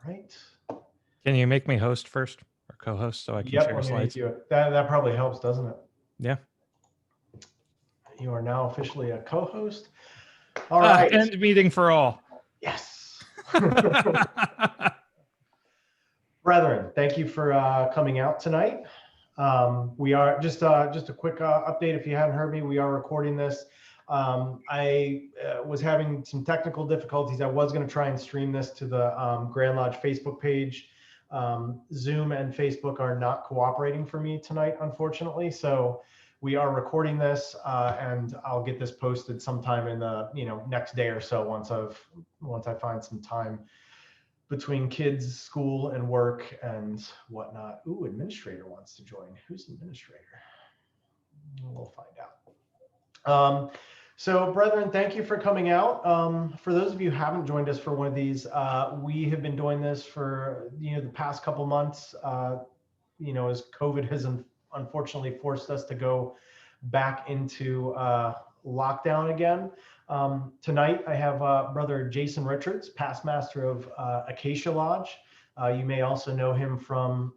right. Can you make me host first or co-host so I can Yep, share let me make slides? you that probably helps, doesn't it? Yeah. You are now officially a co-host. All right. End meeting for all. Yes. Brethren, thank you for coming out tonight. We are just a quick update. If you haven't heard me, we are recording this. I was having some technical difficulties. I was going to try and stream this to the Grand Lodge Facebook page. Zoom and Facebook are not cooperating for me tonight, unfortunately. So we are recording this, and I'll get this posted sometime in the next day or so once I find some time between kids, school, and work and whatnot. Ooh, administrator wants to join. Who's administrator? We'll find out. So, brethren, thank you for coming out. For those of you who haven't joined us for one of these, we have been doing this for the past couple months. As COVID has unfortunately forced us to go back into lockdown again. Tonight, I have Brother Jason Richards, past master of Acacia Lodge. You may also know him from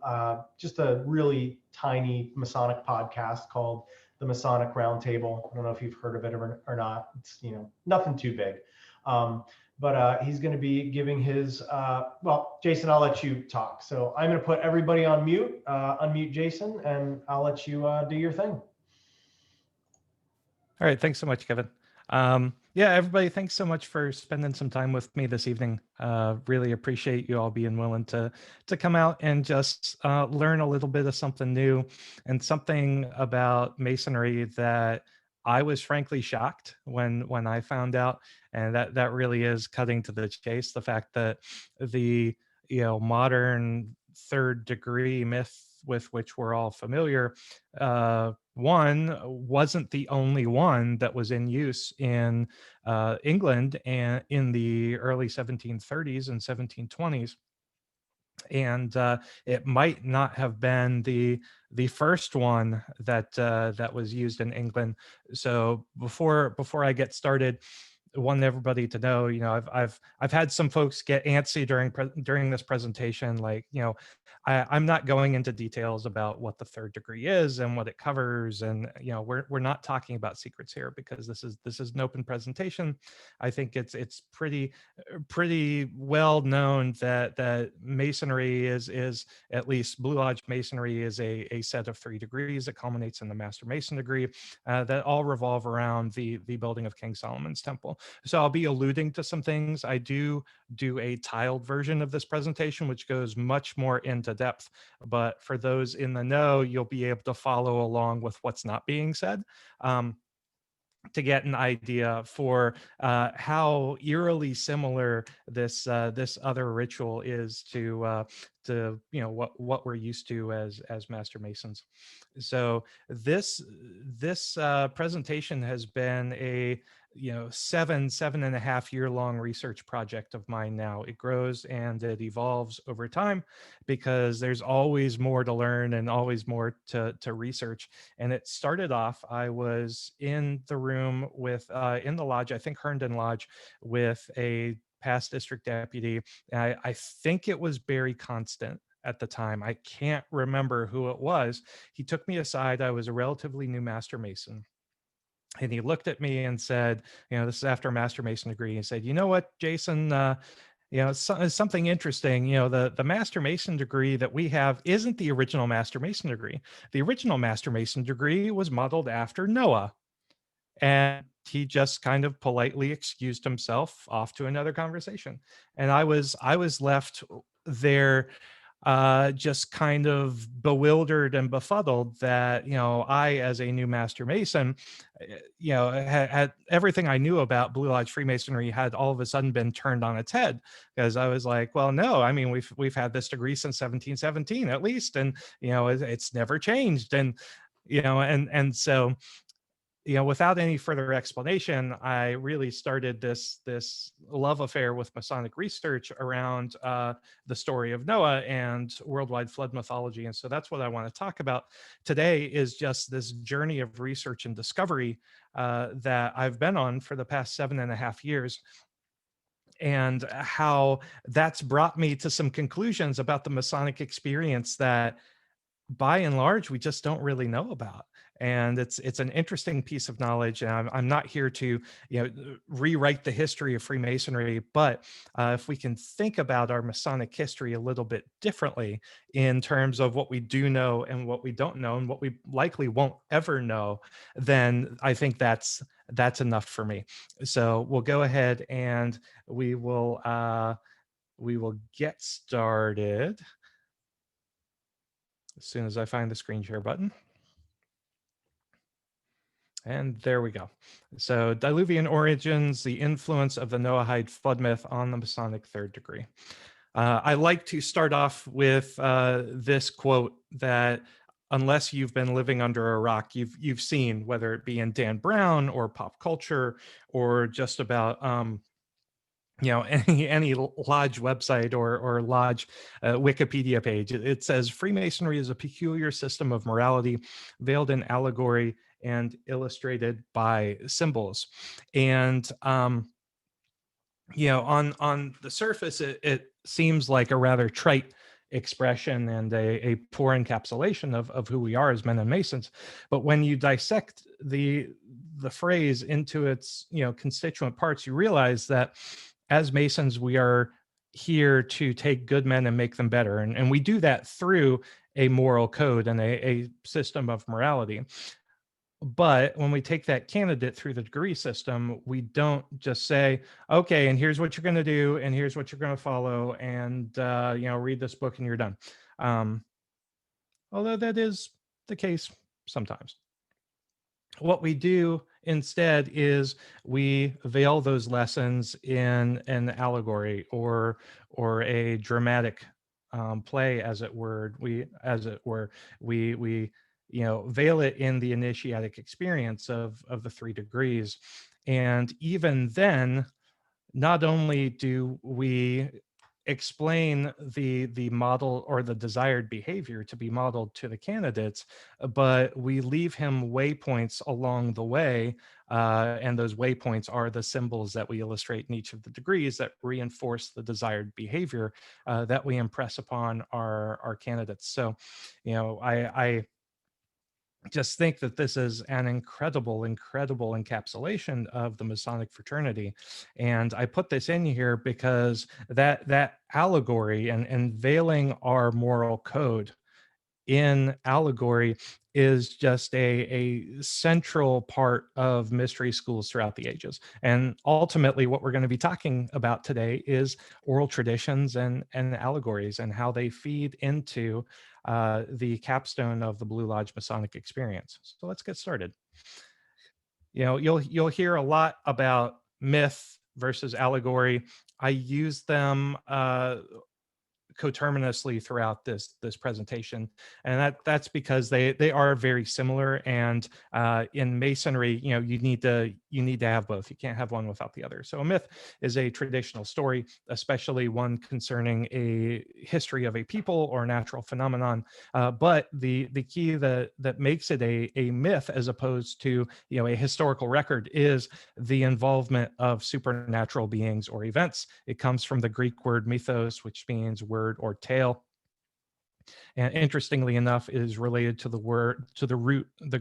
just a really tiny Masonic podcast called the Masonic Roundtable. I don't know if you've heard of it or not. It's nothing too big. But he's going to be giving his, well, Jason, I'll let you talk. So I'm going to put everybody on mute, unmute Jason, and I'll let you do your thing. All right. Thanks so much, Kevin. Yeah, everybody, thanks so much for spending some time with me this evening. Really appreciate you all being willing to come out and just learn a little bit of something new and something about Masonry that I was frankly shocked when I found out, and that really is cutting to the chase. The fact that the modern third degree myth with which we're all familiar, one wasn't the only one that was in use in England and in the early 1730s and 1720s. And it might not have been the first one that was used in England. So before I get started, I want everybody to know, I've had some folks get antsy during this presentation, like, I'm not going into details about what the third degree is and what it covers, and we're not talking about secrets here because this is an open presentation. I think it's pretty well known that Masonry is at least Blue Lodge Masonry is a set of 3 degrees that culminates in the Master Mason degree that all revolve around the building of King Solomon's Temple. So I'll be alluding to some things. I do a tiled version of this presentation, which goes much more into depth. But for those in the know, you'll be able to follow along with what's not being said. To get an idea for how eerily similar this other ritual is to what we're used to as Master Masons. So this presentation has been a 7.5 year long research project of mine now. It grows and it evolves over time because there's always more to learn and always more to research. And it started off, I was in the room with in the lodge, I think Herndon Lodge, with a past district deputy. I think it was Barry Constant at the time. I can't remember who it was. He took me aside. I was a relatively new Master Mason. And he looked at me and said, this is after a Master Mason degree. He said, you know what, Jason, it's something interesting. The Master Mason degree that we have isn't the original Master Mason degree. The original Master Mason degree was modeled after Noah. And he just kind of politely excused himself off to another conversation. And I was left there just kind of bewildered and befuddled that, I, as a new Master Mason, had everything I knew about Blue Lodge Freemasonry had all of a sudden been turned on its head, because I was like, well, no, I mean, we've had this degree since 1717 at least, and it's never changed, and and so without any further explanation, I really started this love affair with Masonic research around the story of Noah and worldwide flood mythology. And so that's what I want to talk about today, is just this journey of research and discovery that I've been on for the past 7.5 years. and how that's brought me to some conclusions about the Masonic experience that by and large we just don't really know about. And it's an interesting piece of knowledge, and I'm not here to rewrite the history of Freemasonry, but if we can think about our Masonic history a little bit differently in terms of what we do know and what we don't know and what we likely won't ever know, then I think that's enough for me. So we'll go ahead and we will get started as soon as I find the screen share button. And there we go. So Diluvian Origins, the influence of the Noahide flood myth on the Masonic Third Degree. I like to start off with this quote that unless you've been living under a rock, you've seen, whether it be in Dan Brown or pop culture or just about any lodge website or lodge Wikipedia page. It says Freemasonry is a peculiar system of morality veiled in allegory and illustrated by symbols. And on the surface, it seems like a rather trite expression and a poor encapsulation of who we are as men and Masons. But when you dissect the phrase into its constituent parts, you realize that as Masons, we are here to take good men and make them better. And we do that through a moral code and a system of morality. But when we take that candidate through the degree system, we don't just say, okay, and here's what you're going to do, and here's what you're going to follow, and read this book and you're done. Although that is the case sometimes. What we do instead is we veil those lessons in an allegory or a dramatic play, as it were. We veil it in the initiatic experience of the 3 degrees. And even then, not only do we explain the model or the desired behavior to be modeled to the candidates, but we leave him waypoints along the way. And those waypoints are the symbols that we illustrate in each of the degrees that reinforce the desired behavior that we impress upon our candidates. So, I just think that this is an incredible encapsulation of the Masonic fraternity. And I put this in here because that allegory and veiling our moral code in allegory is just a central part of mystery schools throughout the ages. And ultimately, what we're going to be talking about today is oral traditions and allegories and how they feed into the capstone of the Blue Lodge Masonic experience. So let's get started. You'll hear a lot about myth versus allegory. I use them coterminously throughout this presentation, and that's because they are very similar. And in Masonry, you need to have both. You can't have one without the other. So a myth is a traditional story, especially one concerning a history of a people or natural phenomenon. But the key that makes it a myth as opposed to a historical record is the involvement of supernatural beings or events. It comes from the Greek word mythos, which means word or tale. And interestingly enough, it is related to the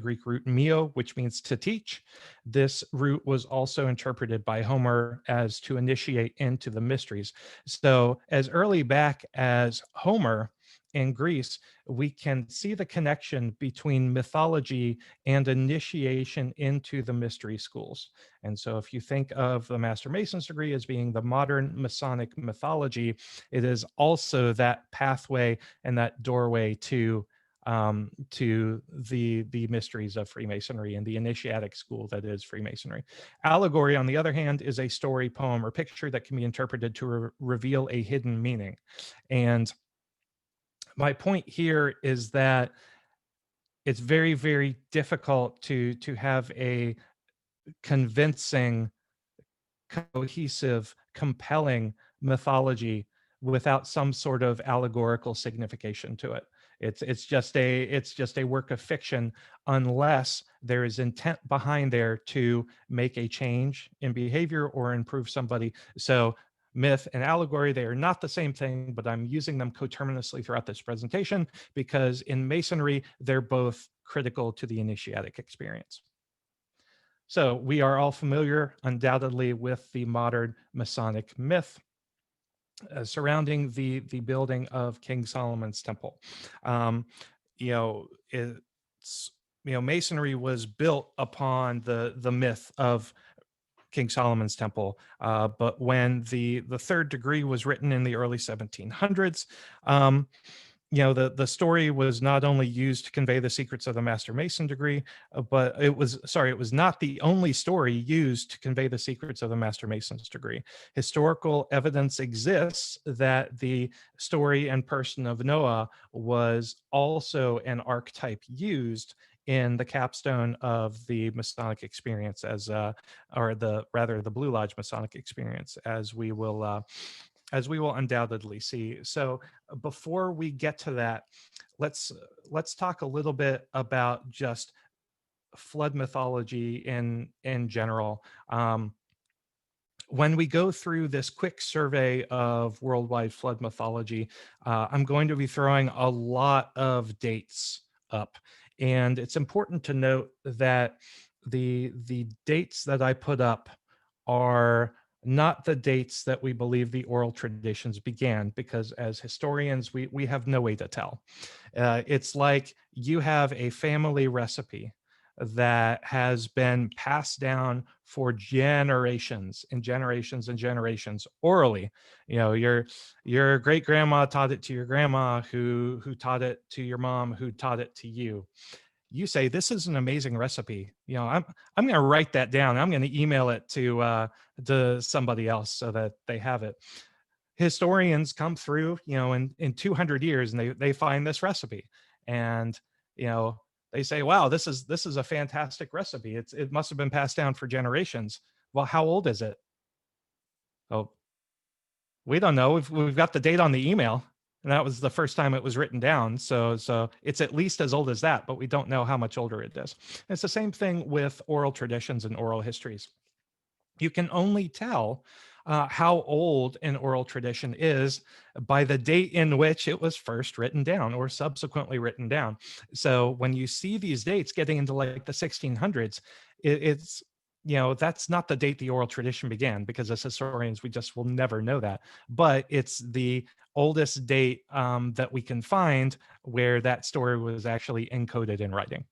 Greek root mio, which means to teach. This root was also interpreted by Homer as to initiate into the mysteries. So as early back as Homer in Greece, we can see the connection between mythology and initiation into the mystery schools. And so if you think of the Master Mason's degree as being the modern Masonic mythology, it is also that pathway and that doorway to the mysteries of Freemasonry and the initiatic school that is Freemasonry. Allegory, on the other hand, is a story, poem, or picture that can be interpreted to reveal a hidden meaning. And my point here is that it's very, very difficult to have a convincing, cohesive, compelling mythology without some sort of allegorical signification to it. It's just a work of fiction unless there is intent behind there to make a change in behavior or improve somebody. So myth and allegory, they are not the same thing, but I'm using them coterminously throughout this presentation because in Masonry, they're both critical to the initiatic experience. So we are all familiar, undoubtedly, with the modern Masonic myth surrounding the building of King Solomon's temple. You know, it's, you know, Masonry was built upon the myth of King Solomon's temple. But when the third degree was written in the early 1700s, you know, the story was not only used to convey the secrets of the Master Mason degree, but it was not the only story used to convey the secrets of the Master Mason's degree. Historical evidence exists that the story and person of Noah was also an archetype used in the capstone of the Masonic experience, as or the Blue Lodge Masonic experience, as we will undoubtedly see. So before we get to that, let's talk a little bit about just flood mythology in general. When we go through this quick survey of worldwide flood mythology, I'm going to be throwing a lot of dates up. And it's important to note that the dates that I put up are not the dates that we believe the oral traditions began, because as historians, we have no way to tell. It's like you have a family recipe that has been passed down for generations and generations and generations orally. You know, your great grandma taught it to your grandma, who taught it to your mom, who taught it to you. You say, this is an amazing recipe. You know, I'm going to write that down. I'm going to email it to somebody else so that they have it. Historians come through, you know, in 200 years, and they find this recipe, and you know, they say, wow, this is a fantastic recipe. It must have been passed down for generations. Well, how old is it? Oh, we don't know. We've got the date on the email, and that was the first time it was written down. So it's at least as old as that, but we don't know how much older it is. It's the same thing with oral traditions and oral histories. You can only tell how old an oral tradition is by the date in which it was first written down or subsequently written down. So when you see these dates getting into like the 1600s, it's, you know, that's not the date the oral tradition began, because as historians, we just will never know that. But it's the oldest date that we can find where that story was actually encoded in writing.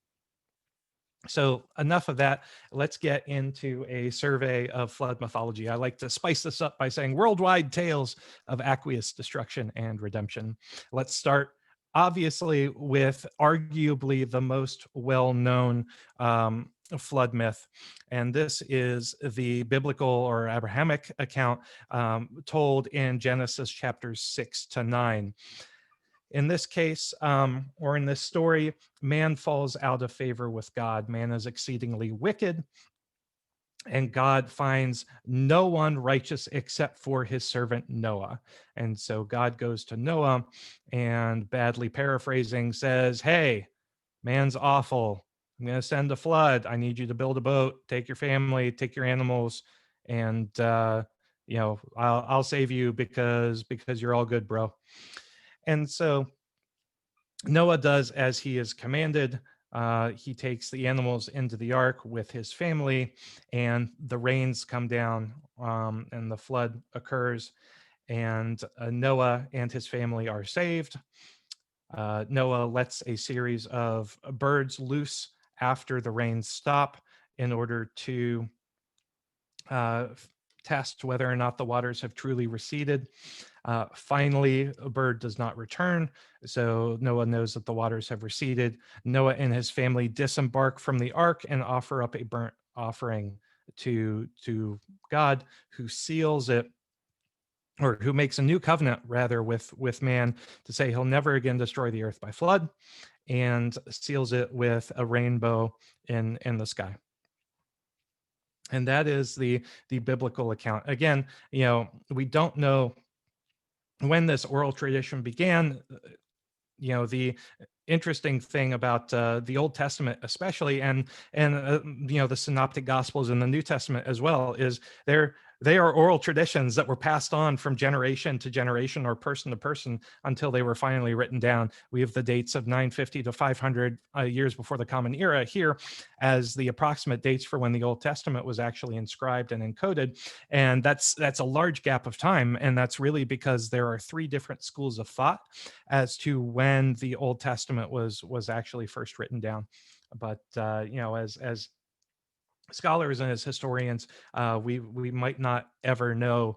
So enough of that. Let's get into a survey of flood mythology. I like to spice this up by saying worldwide tales of aqueous destruction and redemption. Let's start obviously with arguably the most well-known flood myth. And this is the biblical or Abrahamic account told in Genesis chapters 6 to 9. In this case, or in this story, man falls out of favor with God. Man is exceedingly wicked, and God finds no one righteous except for his servant Noah. And so God goes to Noah and, badly paraphrasing, says, hey, man's awful. I'm going to send a flood. I need you to build a boat, take your family, take your animals, and you know, I'll save you because you're all good, bro. And so Noah does as he is commanded. He takes the animals into the ark with his family, and the rains come down, and the flood occurs, and Noah and his family are saved. Noah lets a series of birds loose after the rains stop in order to test whether or not the waters have truly receded. Finally, a bird does not return, so Noah knows that the waters have receded. Noah and his family disembark from the ark and offer up a burnt offering to God, who seals it, or who makes a new covenant rather with man to say he'll never again destroy the earth by flood, and seals it with a rainbow in the sky. And that is the biblical account. Again, you know, we don't know when this oral tradition began. You know, the interesting thing about the Old Testament especially, and you know, the synoptic gospels in the New Testament as well, is they're They are oral traditions that were passed on from generation to generation or person to person until they were finally written down. We have the dates of 950 to 500 years before the Common Era here as the approximate dates for when the Old Testament was actually inscribed and encoded. And that's a large gap of time. And that's really because there are three different schools of thought as to when the Old Testament was actually first written down. But as scholars and as historians, we might not ever know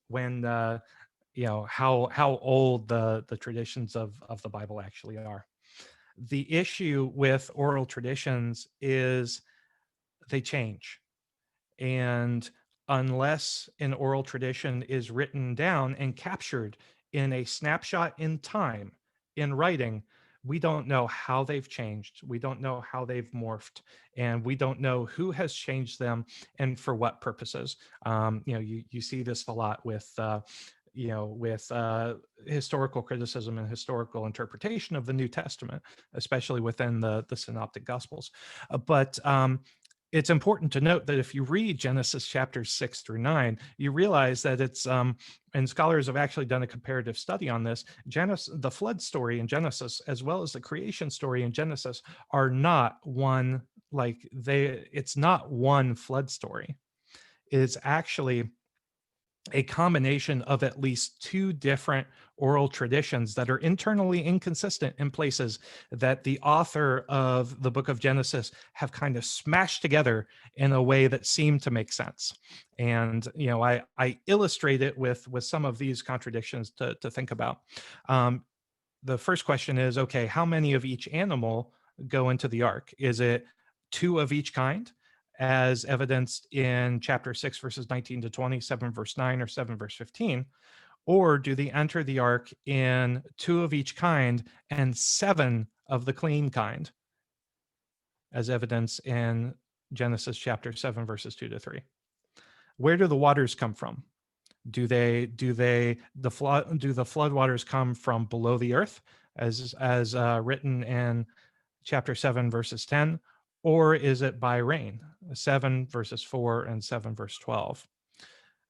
when how old the traditions of the Bible actually are. The issue with oral traditions is they change, and unless an oral tradition is written down and captured in a snapshot in time in writing, we don't know how they've changed. We don't know how they've morphed, and we don't know who has changed them and for what purposes. You see this a lot with historical criticism and historical interpretation of the New Testament, especially within the Synoptic Gospels. But it's important to note that if you read Genesis chapters 6 through 9, you realize that it's, and scholars have actually done a comparative study on this, the flood story in Genesis, as well as the creation story in Genesis, are not one, it's not one flood story. It's actually a combination of at least two different oral traditions that are internally inconsistent in places that the author of the book of Genesis have kind of smashed together in a way that seemed to make sense. And, I illustrate it with some of these contradictions to think about. The first question is, okay, how many of each animal go into the ark? Is it two of each kind, as evidenced in chapter 6, verses 19 to 20, 7 verse 9, or 7 verse 15? Or do they enter the ark in two of each kind and 7 of the clean kind, as evidenced in Genesis chapter 7, verses 2 to 3? Where do the waters come from? Do the flood waters come from below the earth, as written in chapter 7, verses 10, or is it by rain? 7 verses 4 and 7 verse 12.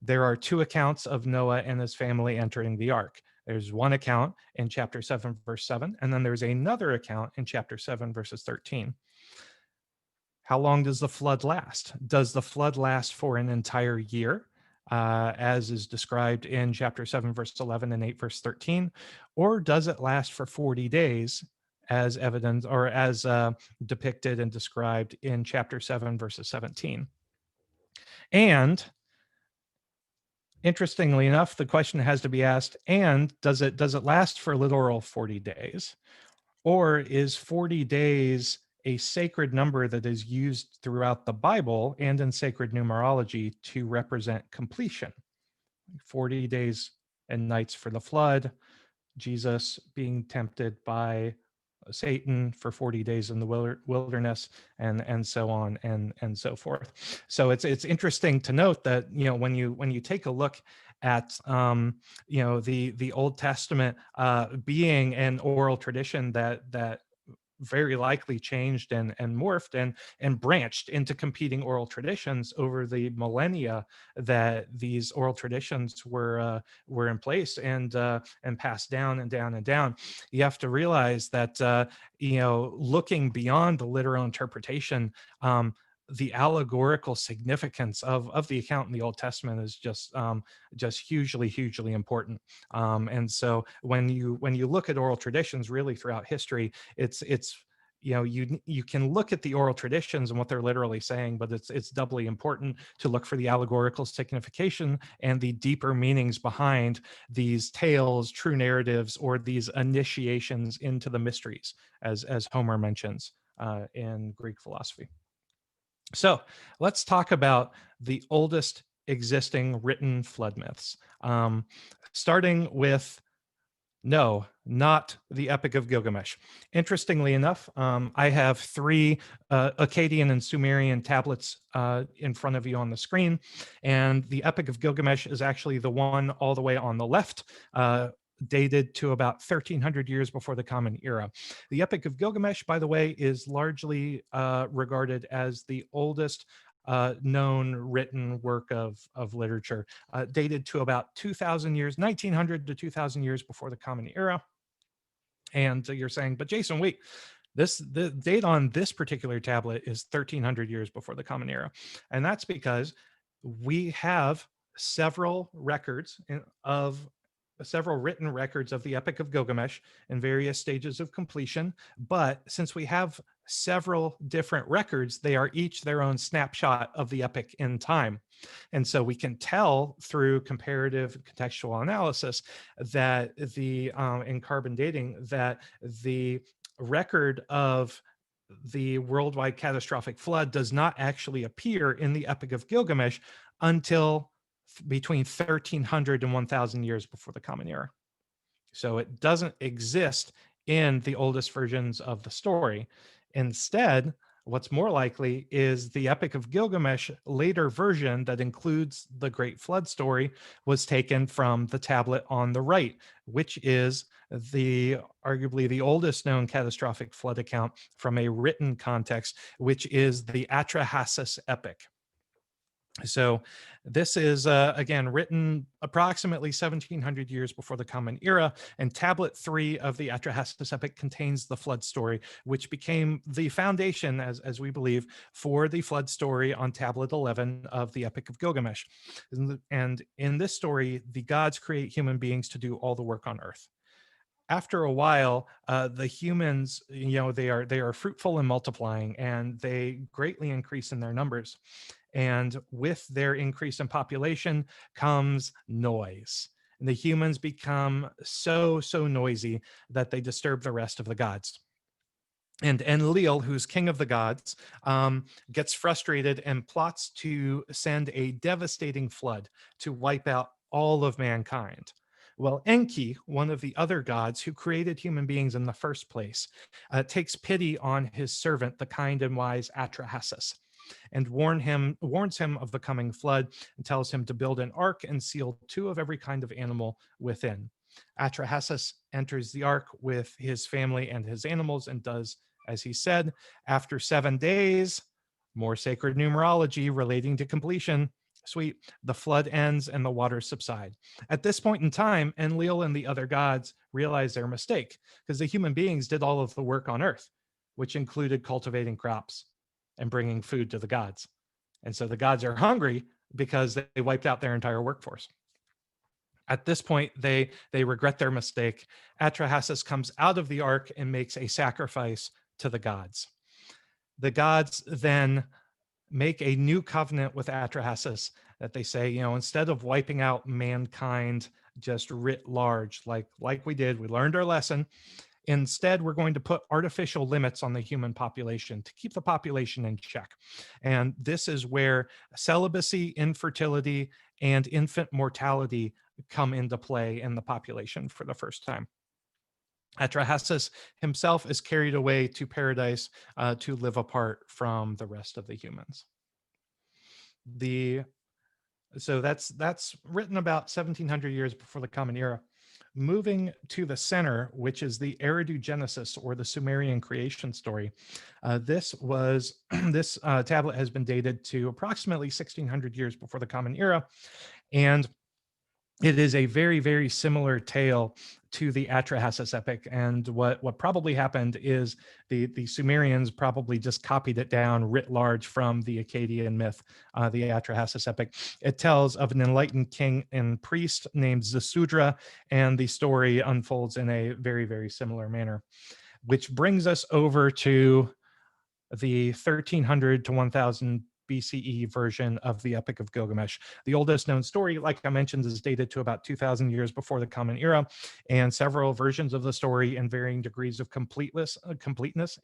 There are two accounts of Noah and his family entering the ark. There's one account in chapter 7, verse 7, and then there's another account in chapter 7, verses 13. How long does the flood last? Does the flood last for an entire year, as is described in chapter 7, verse 11 and 8, verse 13? Or does it last for 40 days, as evident or as depicted and described in chapter 7, verses 17? And interestingly enough, the question has to be asked, and does it last for literal 40 days? Or is 40 days a sacred number that is used throughout the Bible and in sacred numerology to represent completion? 40 days and nights for the flood, Jesus being tempted by Satan for 40 days in the wilderness, and so on and so forth. So it's interesting to note that when you take a look at the Old Testament being an oral tradition that very likely changed and morphed and branched into competing oral traditions over the millennia that these oral traditions were in place and passed down and down and down. You have to realize that looking beyond the literal interpretation, the allegorical significance of the account in the Old Testament is just hugely important. And so when you look at oral traditions really throughout history, it's you can look at the oral traditions and what they're literally saying, but it's doubly important to look for the allegorical signification and the deeper meanings behind these tales, true narratives, or these initiations into the mysteries, as Homer mentions in Greek philosophy. So let's talk about the oldest existing written flood myths, starting with no, not the Epic of Gilgamesh. Interestingly enough, I have 3 Akkadian and Sumerian tablets in front of you on the screen, and the Epic of Gilgamesh is actually the one all the way on the left, dated to about 1300 years before the Common Era. The Epic of Gilgamesh, by the way, is largely regarded as the oldest known written work of literature, dated to about 2000 years, 1900 to 2000 years before the Common Era. And you're saying, but Jason, wait, the date on this particular tablet is 1300 years before the Common Era. And that's because we have several records of several written records of the Epic of Gilgamesh in various stages of completion. But since we have several different records, they are each their own snapshot of the epic in time. And so we can tell through comparative contextual analysis that in carbon dating, that the record of the worldwide catastrophic flood does not actually appear in the Epic of Gilgamesh until between 1300 and 1000 years before the Common Era. So it doesn't exist in the oldest versions of the story. Instead, what's more likely is the Epic of Gilgamesh later version that includes the Great Flood story was taken from the tablet on the right, which is arguably the oldest known catastrophic flood account from a written context, which is the Atrahasis epic. So this is, again, written approximately 1700 years before the Common Era, and Tablet 3 of the Atrahasis epic contains the flood story, which became the foundation, as we believe, for the flood story on Tablet 11 of the Epic of Gilgamesh. And in this story, the gods create human beings to do all the work on Earth. After a while, the humans, they are fruitful and multiplying, and they greatly increase in their numbers. And with their increase in population comes noise. And the humans become so noisy that they disturb the rest of the gods. And Enlil, who's king of the gods, gets frustrated and plots to send a devastating flood to wipe out all of mankind. Well, Enki, one of the other gods who created human beings in the first place, takes pity on his servant, the kind and wise Atrahasis, and warns him of the coming flood and tells him to build an ark and seal 2 of every kind of animal within. Atrahasis enters the ark with his family and his animals and does as he said. After 7 days, more sacred numerology relating to completion, sweet, the flood ends and the waters subside. At this point in time, Enlil and the other gods realize their mistake, because the human beings did all of the work on Earth, which included cultivating crops and bringing food to the gods. And so the gods are hungry because they wiped out their entire workforce. At this point, they regret their mistake. Atrahasis comes out of the ark and makes a sacrifice to the gods. The gods then make a new covenant with Atrahasis that they say, instead of wiping out mankind just writ large, like we did, we learned our lesson. Instead, we're going to put artificial limits on the human population to keep the population in check. And this is where celibacy, infertility, and infant mortality come into play in the population for the first time. Atrahasis himself is carried away to paradise to live apart from the rest of the humans. So that's written about 1700 years before the Common Era. Moving to the center, which is the Eridu Genesis, or the Sumerian creation story. This tablet has been dated to approximately 1600 years before the Common Era, and it is a very, very similar tale to the Atrahasis epic. And what probably happened is the Sumerians probably just copied it down writ large from the Akkadian myth, the Atrahasis epic. It tells of an enlightened king and priest named Zasudra, and the story unfolds in a very, very similar manner, which brings us over to the 1300 to 1000 BCE version of the Epic of Gilgamesh. The oldest known story, like I mentioned, is dated to about 2000 years before the Common Era, and several versions of the story in varying degrees of completeness,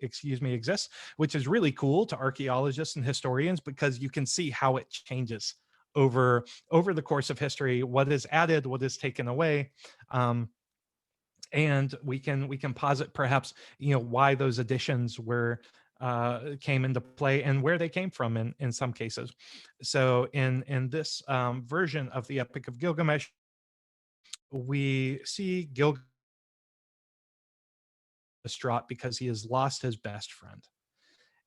exist, which is really cool to archaeologists and historians, because you can see how it changes over the course of history, what is added, what is taken away. And we can posit perhaps why those additions came into play and where they came from in some cases. So in this version of the Epic of Gilgamesh, we see Gilgamesh distraught because he has lost his best friend.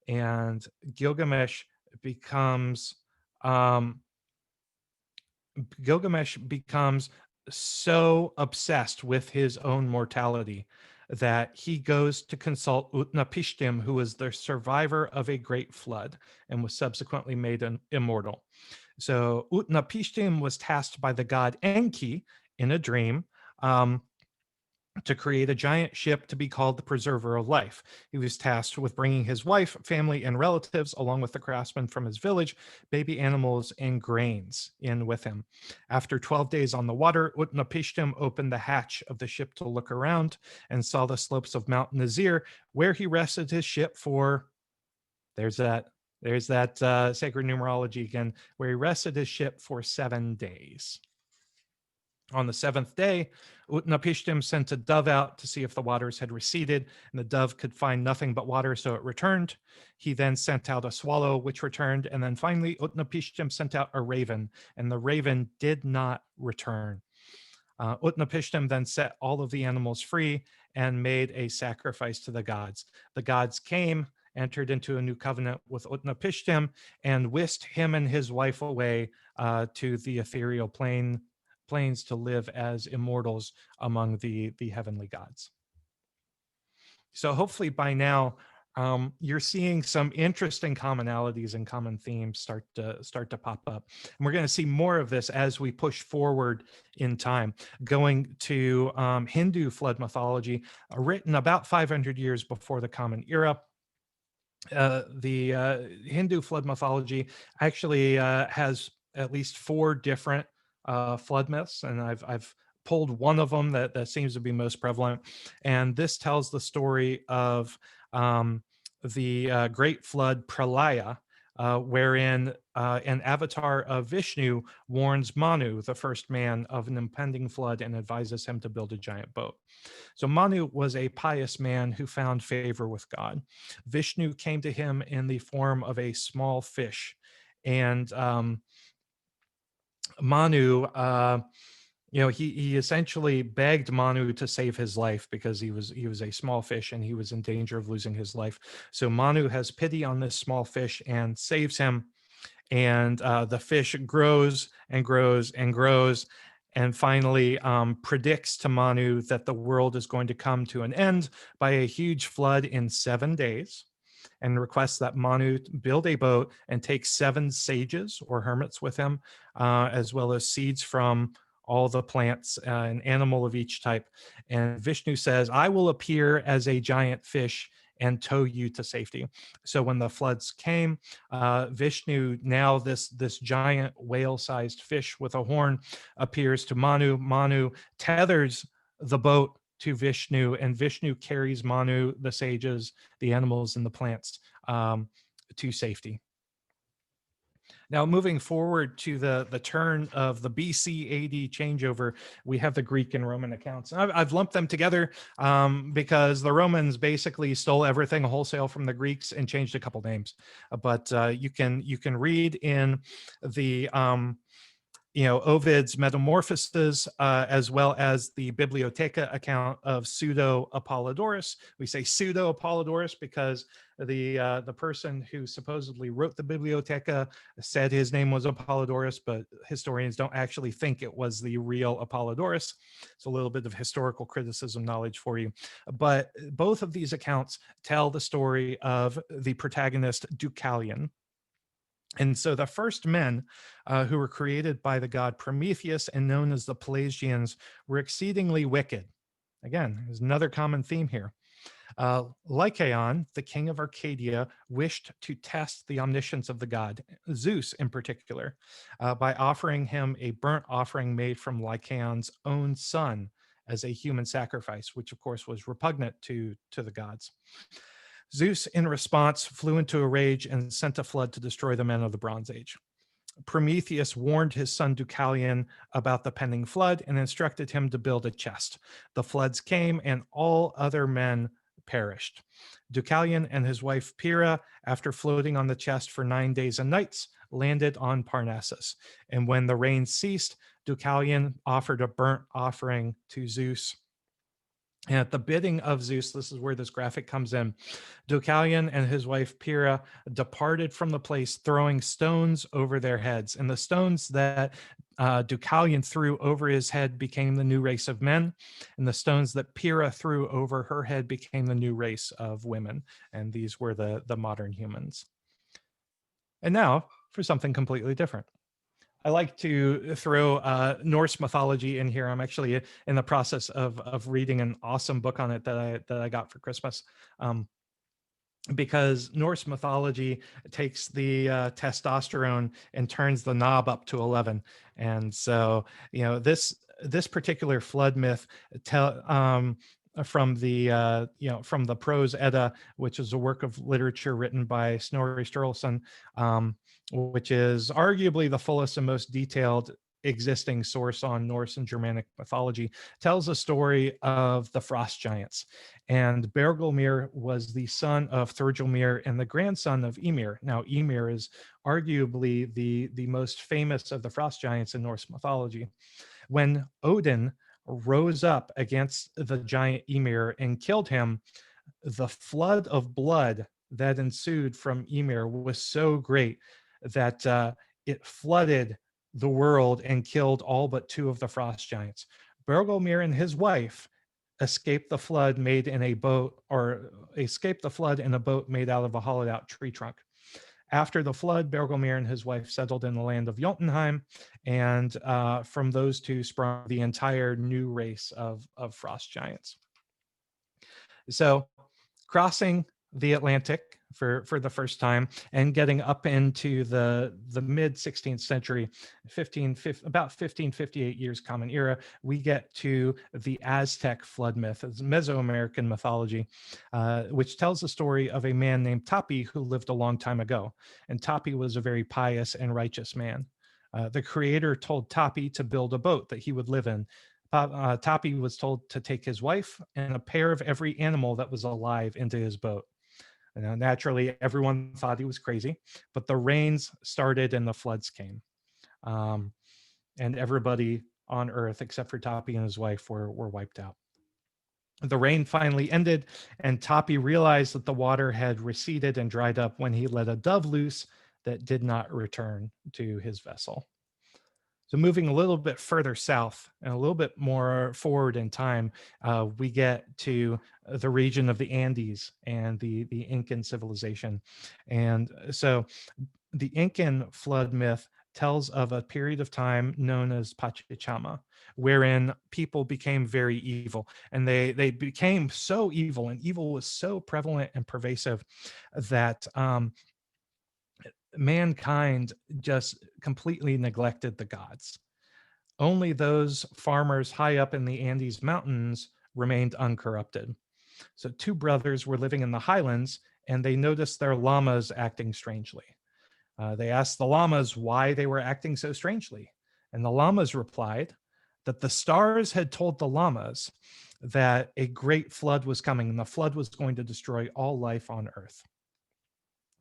And Gilgamesh becomes um, Gilgamesh becomes so obsessed with his own mortality that he goes to consult Utnapishtim, who was the survivor of a great flood and was subsequently made immortal. So Utnapishtim was tasked by the god Enki in a dream um, to create a giant ship to be called the Preserver of Life. He was tasked with bringing his wife, family, and relatives, along with the craftsmen from his village, baby animals, and grains in with him. After 12 days on the water, Utnapishtim opened the hatch of the ship to look around and saw the slopes of Mount Nazir, where he rested his ship for, there's that, sacred numerology again, where he rested his ship for 7 days. On the seventh day, Utnapishtim sent a dove out to see if the waters had receded, and the dove could find nothing but water, so it returned. He then sent out a swallow, which returned, and then finally Utnapishtim sent out a raven, and the raven did not return. Utnapishtim then set all of the animals free and made a sacrifice to the gods. The gods came, entered into a new covenant with Utnapishtim, and whisked him and his wife away to the ethereal planes to live as immortals among the heavenly gods. So hopefully by now you're seeing some interesting commonalities and common themes start to pop up, and we're going to see more of this as we push forward in time, going to Hindu flood mythology, written about 500 years before the Common Era. The Hindu flood mythology actually has at least 4 different flood myths, and I've pulled one of them that seems to be most prevalent, and this tells the story of the Great Flood Pralaya, wherein an avatar of Vishnu warns Manu, the first man, of an impending flood and advises him to build a giant boat. So Manu was a pious man who found favor with God. Vishnu came to him in the form of a small fish, and Manu, he essentially begged Manu to save his life because he was a small fish and he was in danger of losing his life. So Manu has pity on this small fish and saves him, and the fish grows and grows and grows, and finally predicts to Manu that the world is going to come to an end by a huge flood in 7 days, and requests that Manu build a boat and take 7 sages or hermits with him, as well as seeds from all the plants, an animal of each type. And Vishnu says, I will appear as a giant fish and tow you to safety. So when the floods came, Vishnu, now this giant whale-sized fish with a horn, appears to Manu. Manu tethers the boat to Vishnu, and Vishnu carries Manu, the sages, the animals, and the plants to safety. Now, moving forward to the turn of the BC AD changeover, we have the Greek and Roman accounts. I've lumped them together because the Romans basically stole everything wholesale from the Greeks and changed a couple names. But you can read in the Ovid's Metamorphoses, as well as the Bibliotheca account of Pseudo Apollodorus. We say Pseudo Apollodorus because the person who supposedly wrote the Bibliotheca said his name was Apollodorus, but historians don't actually think it was the real Apollodorus. It's a little bit of historical criticism knowledge for you. But both of these accounts tell the story of the protagonist Deucalion. And so the first men who were created by the god Prometheus and known as the Pelagians were exceedingly wicked. Again, there's another common theme here. Lycaon, the king of Arcadia, wished to test the omniscience of the god, Zeus in particular, by offering him a burnt offering made from Lycaon's own son as a human sacrifice, which of course was repugnant to the gods. Zeus, in response, flew into a rage and sent a flood to destroy the men of the Bronze Age. Prometheus warned his son Deucalion about the pending flood and instructed him to build a chest. The floods came and all other men perished. Deucalion and his wife Pyrrha, after floating on the chest for 9 days and nights, landed on Parnassus. And when the rain ceased, Deucalion offered a burnt offering to Zeus And at the bidding of Zeus, this is where this graphic comes in, Deucalion and his wife Pyrrha departed from the place, throwing stones over their heads. And the stones that Deucalion threw over his head became the new race of men. And the stones that Pyrrha threw over her head became the new race of women. And these were the modern humans. And now for something completely different. I like to throw Norse mythology in here. I'm actually in the process of reading an awesome book on it that I got for Christmas, because Norse mythology takes the testosterone and turns the knob up to 11. And so, this particular flood myth from the Prose Edda, which is a work of literature written by Snorri Sturluson, which is arguably the fullest and most detailed existing source on Norse and Germanic mythology, tells a story of the frost giants. And Bergelmir was the son of Thorgelmir and the grandson of Ymir. Now, Ymir is arguably the most famous of the frost giants in Norse mythology. When Odin rose up against the giant Ymir and killed him, the flood of blood that ensued from Ymir was so great that it flooded the world and killed all but 2 of the frost giants. Bergelmir and his wife escaped the flood made in a boat, or escaped the flood in a boat made out of a hollowed out tree trunk. After the flood, Bergelmir and his wife settled in the land of Jotunheim, and from those 2 sprung the entire new race of frost giants. So, crossing the Atlantic for the first time and getting up into the mid 16th century, about 1558 years Common Era, we get to the Aztec flood myth. It's Mesoamerican mythology, which tells the story of a man named Tapi who lived a long time ago. And Tapi was a very pious and righteous man. The creator told Tapi to build a boat that he would live in. Tapi was told to take his wife and a pair of every animal that was alive into his boat. And naturally, everyone thought he was crazy, but the rains started and the floods came. And everybody on Earth, except for Tapi and his wife, were wiped out. The rain finally ended, and Tapi realized that the water had receded and dried up when he let a dove loose that did not return to his vessel. So moving a little bit further south and a little bit more forward in time, we get to the region of the Andes and the Incan civilization. And so the Incan flood myth tells of a period of time known as Pachacama, wherein people became very evil. And they became so evil, and evil was so prevalent and pervasive that mankind just completely neglected the gods. Only those farmers high up in the Andes Mountains remained uncorrupted. So 2 brothers were living in the highlands, and they noticed their llamas acting strangely. They asked the llamas why they were acting so strangely. And the llamas replied that the stars had told the llamas that a great flood was coming, and the flood was going to destroy all life on Earth.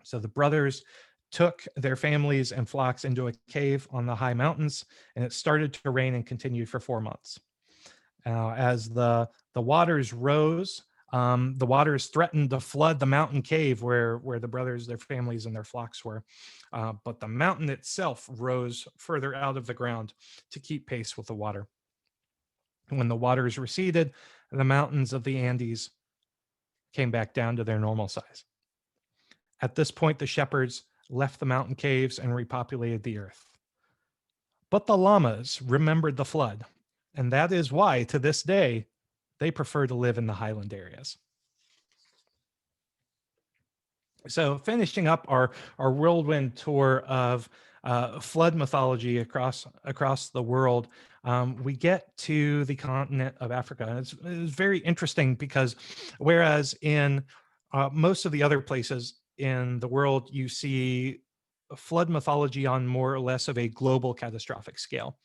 So the brothers took their families and flocks into a cave on the high mountains, and it started to rain and continued for 4 months. As the waters rose, the waters threatened to flood the mountain cave where the brothers, their families, and their flocks were. But the mountain itself rose further out of the ground to keep pace with the water. When the waters receded, the mountains of the Andes came back down to their normal size. At this point, the shepherds left the mountain caves and repopulated the earth. But the llamas remembered the flood, and that is why, to this day, they prefer to live in the highland areas. So finishing up our whirlwind tour of flood mythology across the world, we get to the continent of Africa. And it's very interesting because whereas in most of the other places in the world, you see flood mythology on more or less of a global catastrophic scale.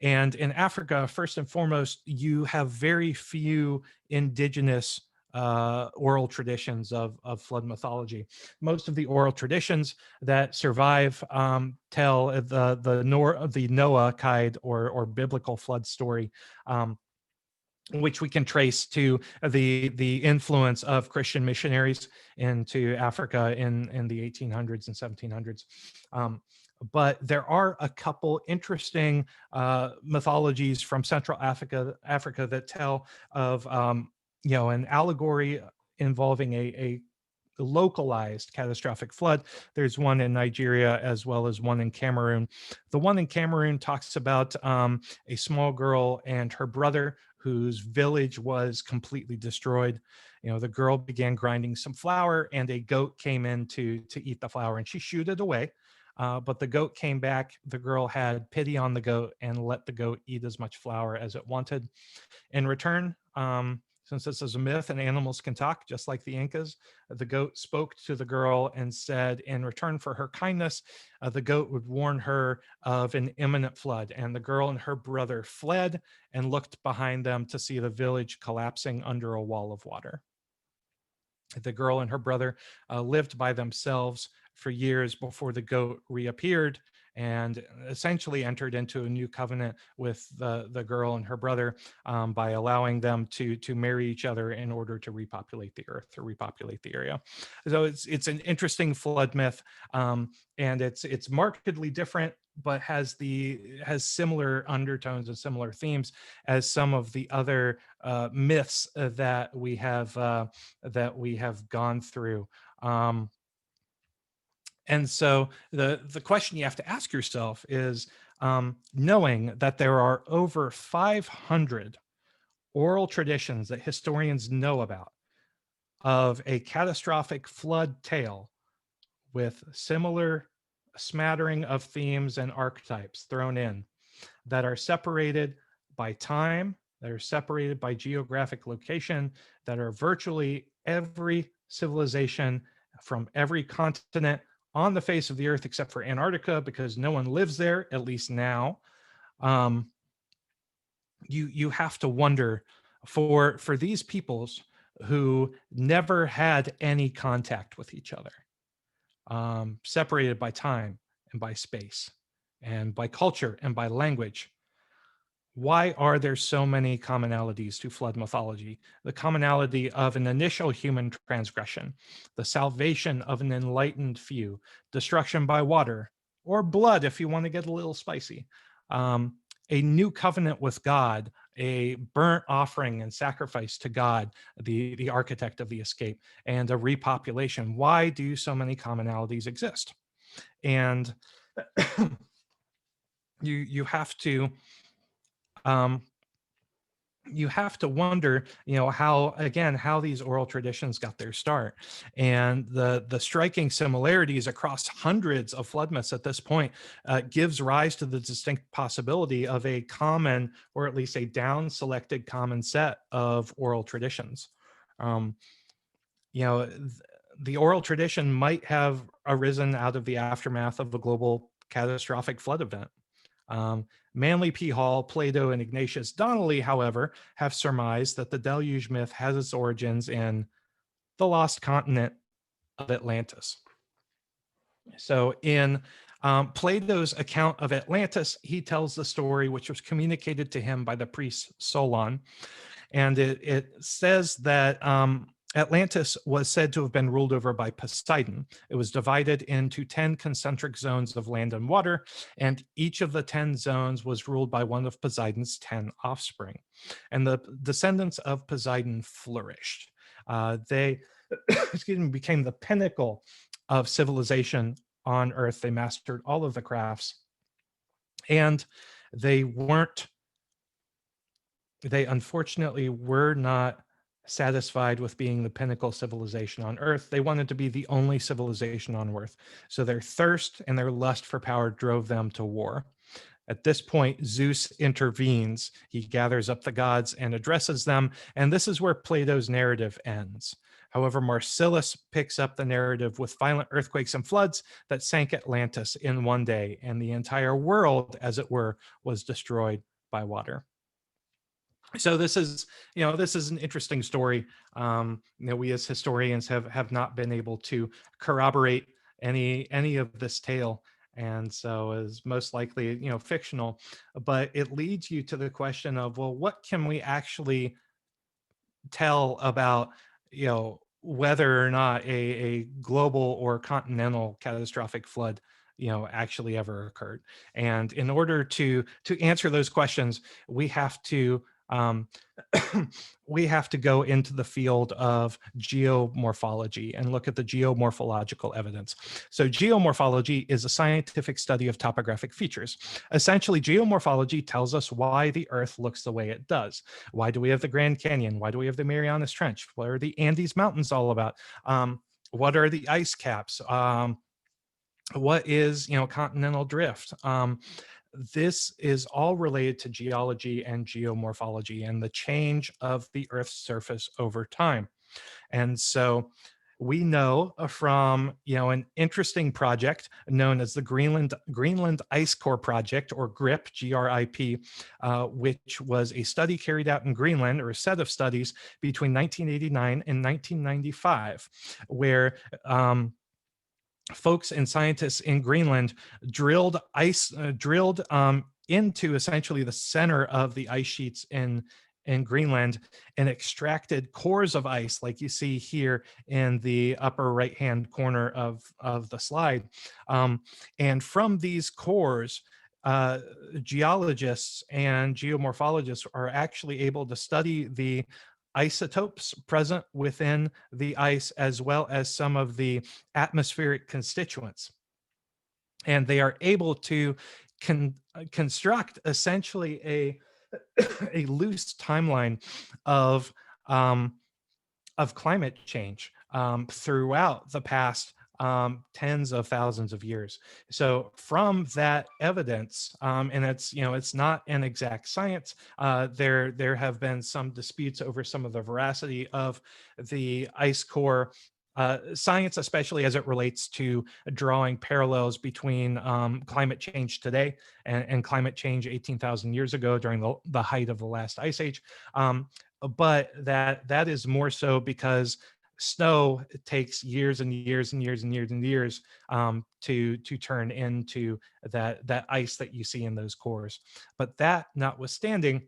And in Africa, first and foremost, you have very few indigenous oral traditions of flood mythology. Most of the oral traditions that survive tell the Noahide or biblical flood story. which we can trace to the influence of Christian missionaries into Africa in the 1800s and 1700s. But there are a couple interesting mythologies from Central Africa that tell of an allegory involving a localized catastrophic flood. There's one in Nigeria as well as one in Cameroon. The one in Cameroon talks about a small girl and her brother whose village was completely destroyed. The girl began grinding some flour, and a goat came in to eat the flour, and she shooed it away. But the goat came back. The girl had pity on the goat and let the goat eat as much flour as it wanted. In return, since this is a myth and animals can talk, just like the Incas, the goat spoke to the girl and said, in return for her kindness, the goat would warn her of an imminent flood. And the girl and her brother fled and looked behind them to see the village collapsing under a wall of water. The girl and her brother lived by themselves for years before the goat reappeared and essentially entered into a new covenant with the girl and her brother by allowing them to marry each other in order to repopulate the earth, to repopulate the area. So it's an interesting flood myth, and it's markedly different, but has similar undertones and similar themes as some of the other myths that we have gone through. And so the question you have to ask yourself is, knowing that there are over 500 oral traditions that historians know about of a catastrophic flood tale with similar smattering of themes and archetypes thrown in, that are separated by time, that are separated by geographic location, that are virtually every civilization from every continent on the face of the earth except for Antarctica, because no one lives there, at least now. You have to wonder, for these peoples who never had any contact with each other, separated by time and by space and by culture and by language, why are there so many commonalities to flood mythology? The commonality of an initial human transgression, the salvation of an enlightened few, destruction by water, or blood if you want to get a little spicy, a new covenant with God, a burnt offering and sacrifice to God, the architect of the escape, and a repopulation. Why do so many commonalities exist? And you have to wonder, how these oral traditions got their start. And the striking similarities across hundreds of flood myths at this point gives rise to the distinct possibility of a common, or at least a down-selected common set of oral traditions. The oral tradition might have arisen out of the aftermath of a global catastrophic flood event. Manly P. Hall, Plato, and Ignatius Donnelly, however, have surmised that the deluge myth has its origins in the lost continent of Atlantis. So in Plato's account of Atlantis, he tells the story which was communicated to him by the priest Solon. And it says that Atlantis was said to have been ruled over by Poseidon. It was divided into 10 concentric zones of land and water, and each of the 10 zones was ruled by one of Poseidon's 10 offspring. And the descendants of Poseidon flourished. They became the pinnacle of civilization on Earth. They mastered all of the crafts, and they unfortunately were not satisfied with being the pinnacle civilization on Earth. They wanted to be the only civilization on Earth. So their thirst and their lust for power drove them to war. At this point, Zeus intervenes. He gathers up the gods and addresses them. And this is where Plato's narrative ends. However, Marcellus picks up the narrative with violent earthquakes and floods that sank Atlantis in one day, and the entire world, as it were, was destroyed by water. So this is an interesting story. We as historians have not been able to corroborate any of this tale. and so is most likely, fictional. But it leads you to the question of, well, what can we actually tell about, whether or not a global or continental catastrophic flood, actually ever occurred? And in order to answer those questions, we have to um, we have to go into the field of geomorphology and look at the geomorphological evidence. So geomorphology is a scientific study of topographic features. Essentially, geomorphology tells us why the Earth looks the way it does. Why do we have the Grand Canyon? Why do we have the Marianas Trench? What are the Andes Mountains all about? What are the ice caps? What is, continental drift? This is all related to geology and geomorphology and the change of the Earth's surface over time. And so we know from, an interesting project known as the Greenland Ice Core Project, or GRIP, G-R-I-P, which was a study carried out in Greenland, or a set of studies between 1989 and 1995, where folks and scientists in Greenland drilled into essentially the center of the ice sheets in Greenland, and extracted cores of ice, like you see here in the upper right-hand corner of the slide. And from these cores, geologists and geomorphologists are actually able to study the isotopes present within the ice, as well as some of the atmospheric constituents. And they are able to construct essentially a loose timeline of climate change throughout the past tens of thousands of years. So from that evidence, and it's not an exact science. There have been some disputes over some of the veracity of the ice core science, especially as it relates to drawing parallels between climate change today and climate change 18,000 years ago during the height of the last ice age. But that is more so because snow takes years and years and years and years and years to turn into that ice that you see in those cores. But that notwithstanding,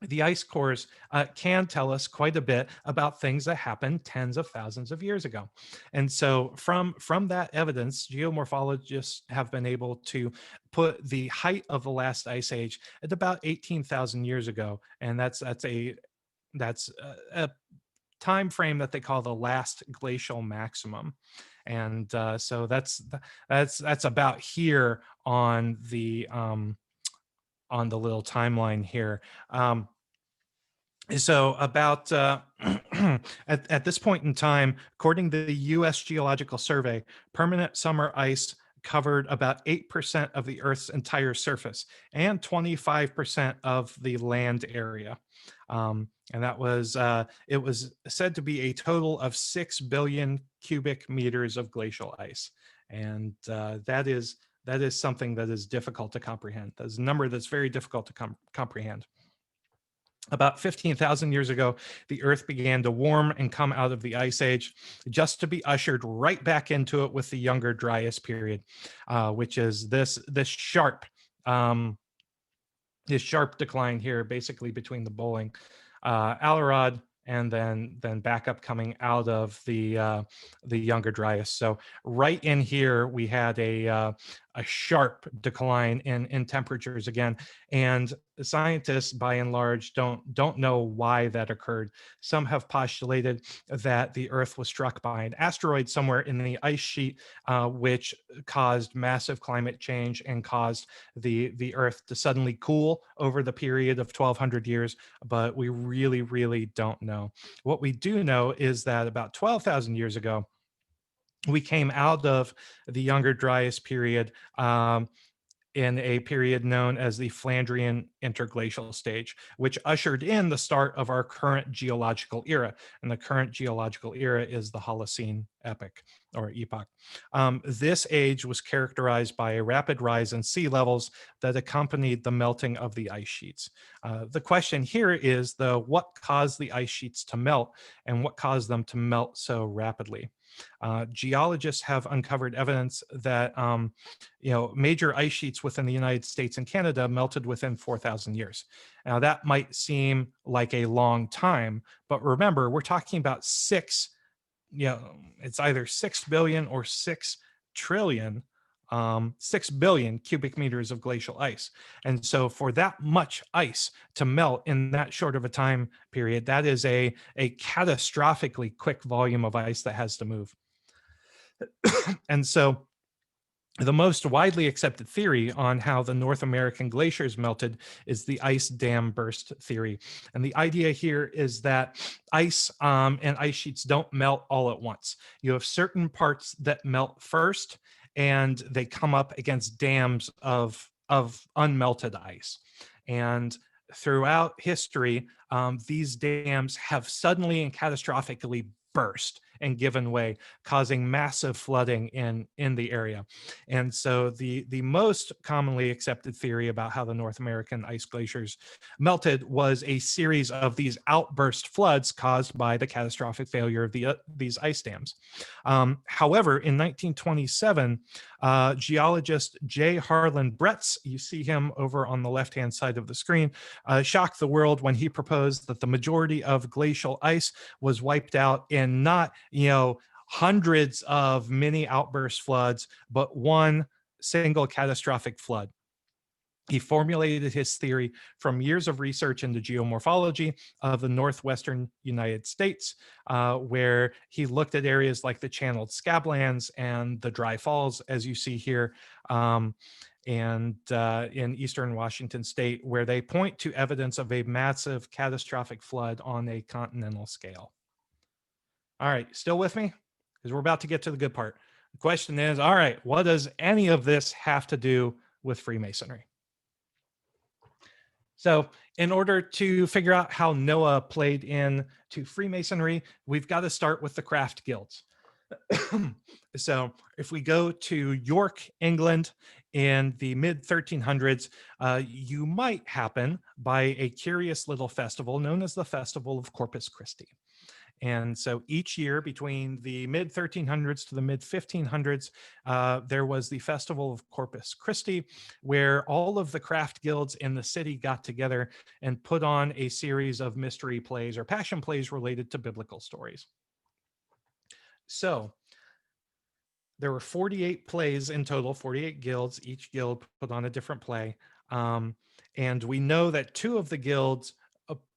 the ice cores can tell us quite a bit about things that happened tens of thousands of years ago. And so from that evidence, geomorphologists have been able to put the height of the last ice age at about 18,000 years ago. And that's a time frame that they call the last glacial maximum. And so that's about here on the little timeline here. So about at this point in time, according to the U.S. Geological Survey, permanent summer ice covered about 8% of the Earth's entire surface and 25% of the land area. And that was, it was said to be a total of 6 billion cubic meters of glacial ice. And that is something that is difficult to comprehend. That's a number that's very difficult to comprehend. About 15,000 years ago, the Earth began to warm and come out of the Ice Age, just to be ushered right back into it with the Younger Dryas period, which is this sharp decline here, basically between the Bowling Alarod and then back up coming out of the Younger Dryas. So right in here, we had a sharp decline in temperatures again, and scientists by and large don't know why that occurred. Some have postulated that the Earth was struck by an asteroid somewhere in the ice sheet, which caused massive climate change and caused the Earth to suddenly cool over the period of 1,200 years, but we really don't know. What we do know is that about 12,000 years ago, we came out of the Younger Dryas period in a period known as the Flandrian interglacial stage, which ushered in the start of our current geological era. And the current geological era is the Holocene epoch. This age was characterized by a rapid rise in sea levels that accompanied the melting of the ice sheets. The question here is, though, what caused the ice sheets to melt, and what caused them to melt so rapidly? Geologists have uncovered evidence that major ice sheets within the United States and Canada melted within 4,000 years. Now that might seem like a long time, but remember, we're talking about it's either 6 billion or 6 trillion 6 billion cubic meters of glacial ice. And so for that much ice to melt in that short of a time period, that is a catastrophically quick volume of ice that has to move. And so the most widely accepted theory on how the North American glaciers melted is the ice dam burst theory. And the idea here is that ice and ice sheets don't melt all at once. You have certain parts that melt first, and they come up against dams of unmelted ice. And throughout history, these dams have suddenly and catastrophically burst and given way, causing massive flooding in the area. And so the most commonly accepted theory about how the North American ice glaciers melted was a series of these outburst floods caused by the catastrophic failure of these ice dams. However, in 1927, geologist J. Harlan Bretz, you see him over on the left-hand side of the screen, shocked the world when he proposed that the majority of glacial ice was wiped out in not hundreds of mini outburst floods, but one single catastrophic flood. He formulated his theory from years of research into geomorphology of the northwestern United States, where he looked at areas like the channeled scablands and the dry falls, as you see here, and in eastern Washington state, where they point to evidence of a massive catastrophic flood on a continental scale. All right, still with me? Because we're about to get to the good part. The question is, all right, what does any of this have to do with Freemasonry? So in order to figure out how Noah played into Freemasonry, we've got to start with the craft guilds. So if we go to York, England in the mid 1300s, you might happen by a curious little festival known as the Festival of Corpus Christi. And so each year between the mid 1300s to the mid 1500s, there was the Festival of Corpus Christi, where all of the craft guilds in the city got together and put on a series of mystery plays or passion plays related to biblical stories. So there were 48 plays in total, 48 guilds. Each guild put on a different play. And we know that 2 of the guilds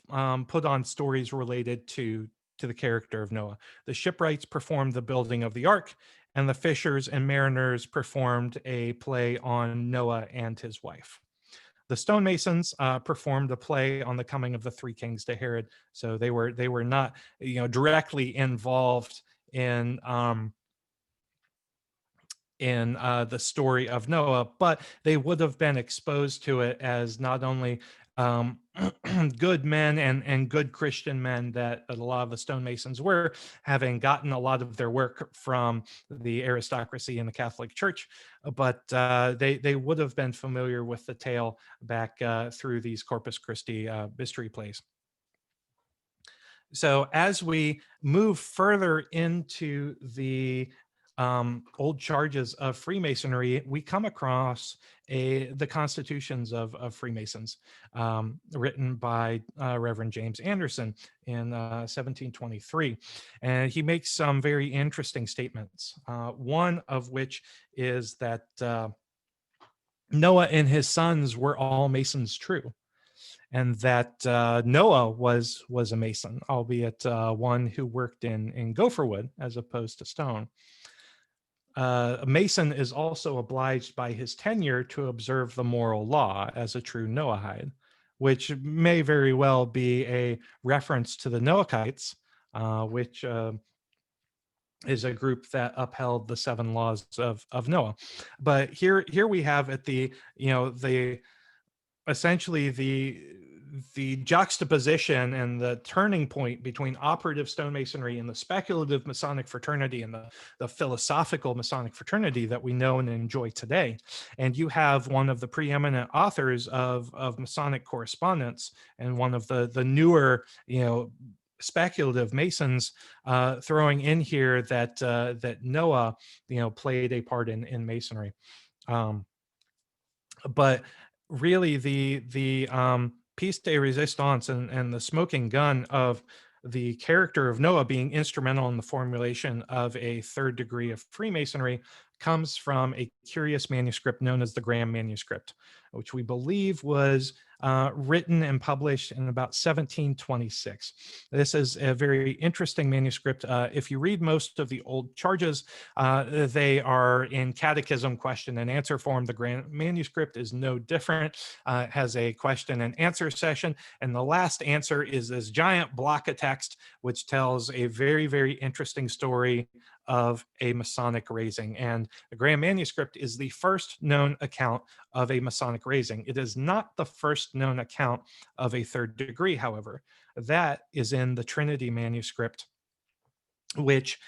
put on stories related to the character of Noah. The shipwrights performed the building of the ark, and the fishers and mariners performed a play on Noah and his wife. The stonemasons performed a play on the coming of the 3 kings to Herod. So they were not directly involved in the story of Noah, but they would have been exposed to it as not only good men and good Christian men that a lot of the stonemasons were, having gotten a lot of their work from the aristocracy in the Catholic Church, but they would have been familiar with the tale back through these Corpus Christi mystery plays. So as we move further into the old charges of Freemasonry, we come across the constitutions of Freemasons, written by Reverend James Anderson in 1723. And he makes some very interesting statements, one of which is that Noah and his sons were all Masons true, and that Noah was a Mason, albeit one who worked in gopher wood as opposed to stone. A Mason is also obliged by his tenure to observe the moral law as a true Noahide, which may very well be a reference to the Noachites, which is a group that upheld the 7 laws of Noah. But here we have at essentially the juxtaposition and the turning point between operative stonemasonry and the speculative Masonic fraternity and the philosophical Masonic fraternity that we know and enjoy today. And you have one of the preeminent authors of Masonic correspondence and one of the newer, speculative Masons, throwing in here that that Noah, played a part in Masonry. But really, the piece de resistance and the smoking gun of the character of Noah being instrumental in the formulation of a third degree of Freemasonry comes from a curious manuscript known as the Graham Manuscript, which we believe was written and published in about 1726. This is a very interesting manuscript. If you read most of the old charges, they are in catechism question and answer form. The Graham Manuscript is no different. It has a question and answer session, and the last answer is this giant block of text, which tells a very, very interesting story of a Masonic raising. And the Graham Manuscript is the first known account of a Masonic raising. It is not the first known account of a third degree, however. That is in the Trinity Manuscript, which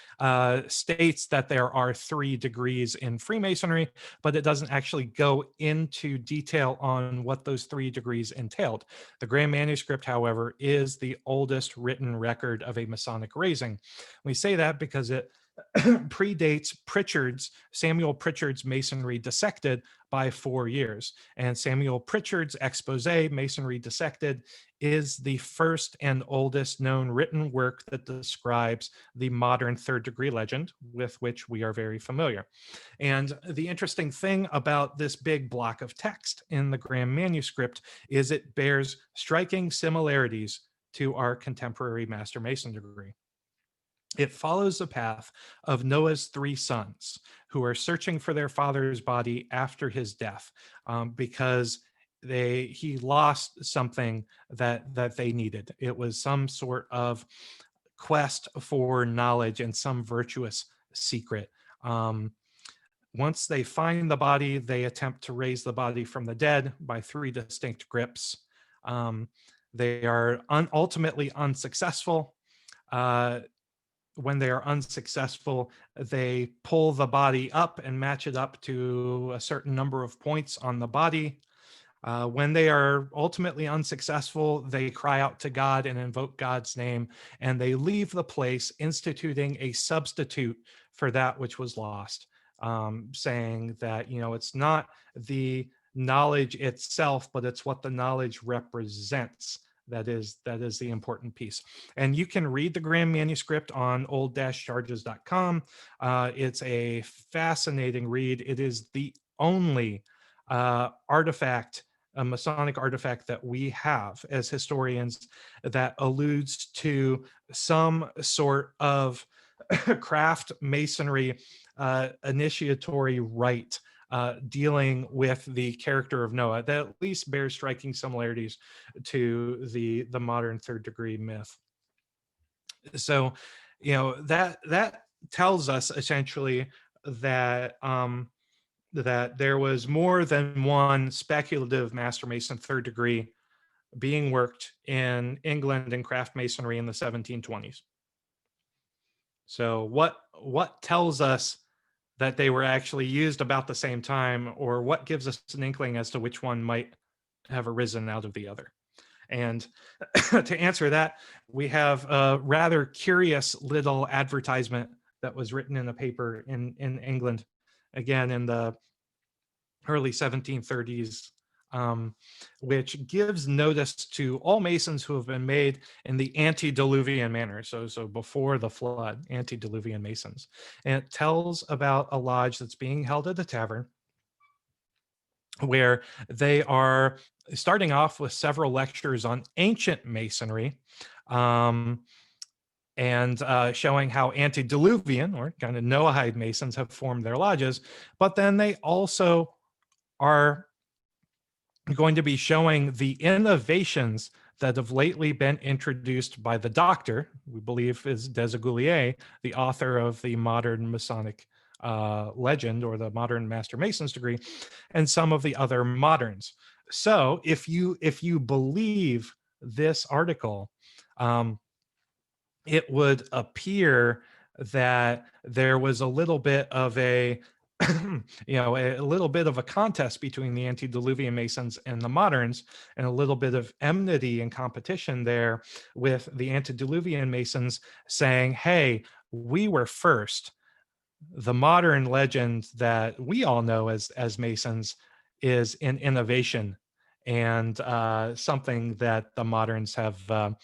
states that there are 3 degrees in Freemasonry, but it doesn't actually go into detail on what those 3 degrees entailed. The Graham Manuscript, however, is the oldest written record of a Masonic raising. We say that because it predates Samuel Pritchard's Masonry Dissected by 4 years. And Samuel Pritchard's expose, Masonry Dissected, is the first and oldest known written work that describes the modern third degree legend with which we are very familiar. And the interesting thing about this big block of text in the Graham Manuscript is it bears striking similarities to our contemporary Master Mason degree. It follows the path of Noah's 3 sons who are searching for their father's body after his death because he lost something that they needed. It was some sort of quest for knowledge and some virtuous secret. Once they find the body, they attempt to raise the body from the dead by 3 distinct grips. They are ultimately unsuccessful. When they are unsuccessful, they pull the body up and match it up to a certain number of points on the body. When they are ultimately unsuccessful, they cry out to God and invoke God's name, and they leave the place, instituting a substitute for that which was lost, saying that, it's not the knowledge itself, but it's what the knowledge represents that is the important piece. And you can read the Graham Manuscript on old-charges.com. It's a fascinating read. It is the only artifact, a Masonic artifact that we have as historians that alludes to some sort of craft Masonry initiatory rite dealing with the character of Noah that at least bears striking similarities to the modern third degree myth. So, that tells us essentially that that there was more than one speculative Master Mason third degree being worked in England and craft masonry in the 1720s. So what tells us that they were actually used about the same time, or what gives us an inkling as to which one might have arisen out of the other? And to answer that, we have a rather curious little advertisement that was written in a paper in England, again in the early 1730s, which gives notice to all Masons who have been made in the antediluvian manner, so before the flood, antediluvian Masons. And it tells about a lodge that's being held at a tavern where they are starting off with several lectures on ancient Masonry, and showing how antediluvian or kind of Noahide Masons have formed their lodges. But then they also are going to be showing the innovations that have lately been introduced by the doctor, we believe is Desaguliers, the author of the modern Masonic legend or the modern Master Mason's degree, and some of the other moderns. So if you believe this article, it would appear that there was a little bit of a a little bit of a contest between the antediluvian Masons and the moderns, and a little bit of enmity and competition there, with the antediluvian Masons saying, hey, we were first. The modern legend that we all know as Masons is an innovation, and something that the moderns have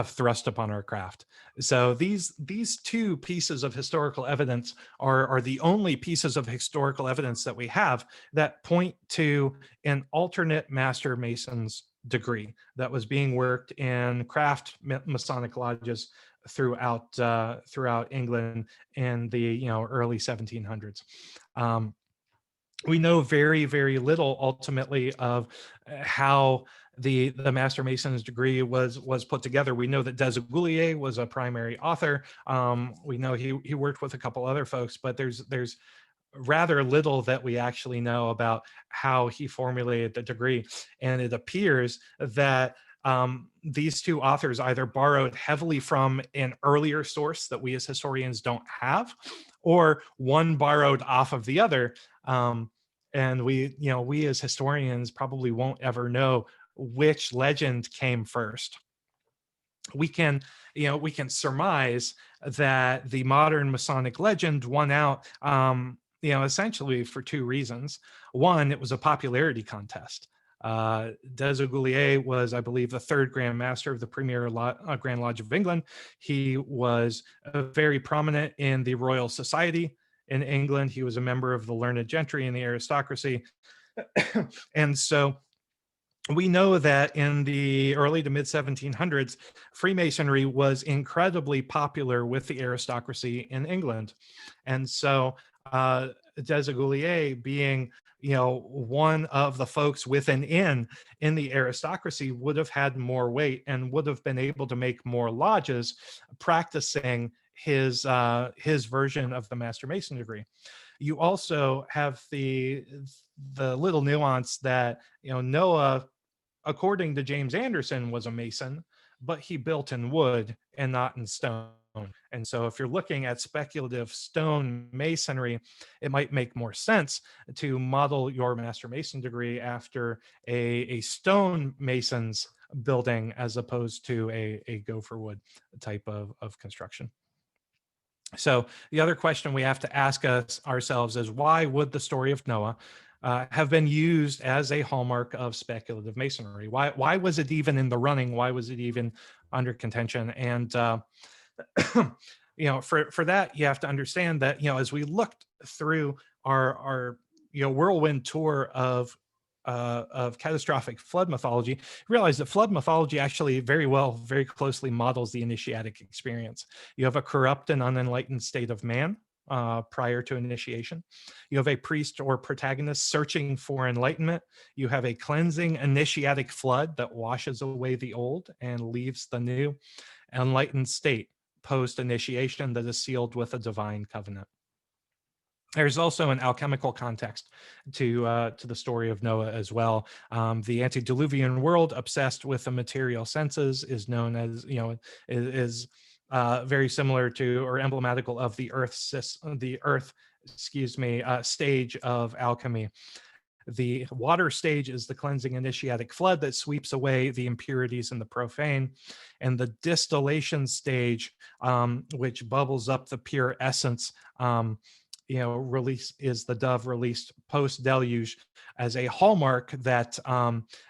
thrust upon our craft. So these two pieces of historical evidence are the only pieces of historical evidence that we have that point to an alternate Master Mason's degree that was being worked in craft Masonic lodges throughout England in the early 1700s. We know very, very little ultimately of how the Master Mason's degree was put together. We know that Desaguliers was a primary author. We know he worked with a couple other folks, but there's rather little that we actually know about how he formulated the degree. And it appears that these two authors either borrowed heavily from an earlier source that we as historians don't have, or one borrowed off of the other. And we as historians probably won't ever know which legend came first. We can surmise that the modern Masonic legend won out, essentially for two reasons. One, it was a popularity contest. Desaguliers was, I believe, the third Grand Master of the Premier Grand Lodge of England. He was very prominent in the Royal Society in England. He was a member of the learned gentry and the aristocracy. And so we know that in the early to mid 1700s, Freemasonry was incredibly popular with the aristocracy in England. And so Desaguliers, being one of the folks with an in the aristocracy, would have had more weight and would have been able to make more lodges practicing his version of the Master Mason degree. You also have the little nuance that Noah, according to James Anderson, was a Mason, but he built in wood and not in stone. And so if you're looking at speculative stone masonry, it might make more sense to model your Master Mason degree after a stone mason's building as opposed to a gopher wood type of construction. So the other question we have to ask ourselves is, why would the story of Noah have been used as a hallmark of speculative masonry? Why was it even in the running? Why was it even under contention? And for that, you have to understand that as we looked through our whirlwind tour of catastrophic flood mythology, realize that flood mythology actually very closely models the initiatic experience. You have a corrupt and unenlightened state of man prior to initiation. You have a priest or protagonist searching for enlightenment. You have a cleansing initiatic flood that washes away the old and leaves the new enlightened state post-initiation that is sealed with a divine covenant. There's also an alchemical context to the story of Noah as well. The antediluvian world, obsessed with the material senses, is known as, is very similar to or emblematical of the earth stage of alchemy. The water stage is the cleansing initiatic flood that sweeps away the impurities and the profane. And the distillation stage, which bubbles up the pure essence, release is the dove released post-deluge as a hallmark that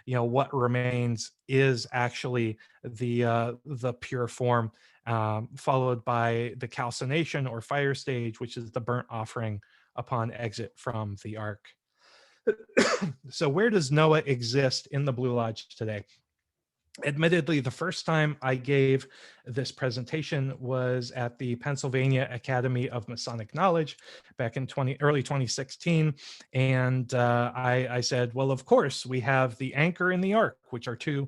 what remains is actually the pure form, followed by the calcination or fire stage, which is the burnt offering upon exit from the ark. So where does Noah exist in the Blue Lodge today? Admittedly, the first time I gave this presentation was at the Pennsylvania Academy of Masonic Knowledge back in early 2016. And I said, well, of course, we have the anchor and the ark, which are two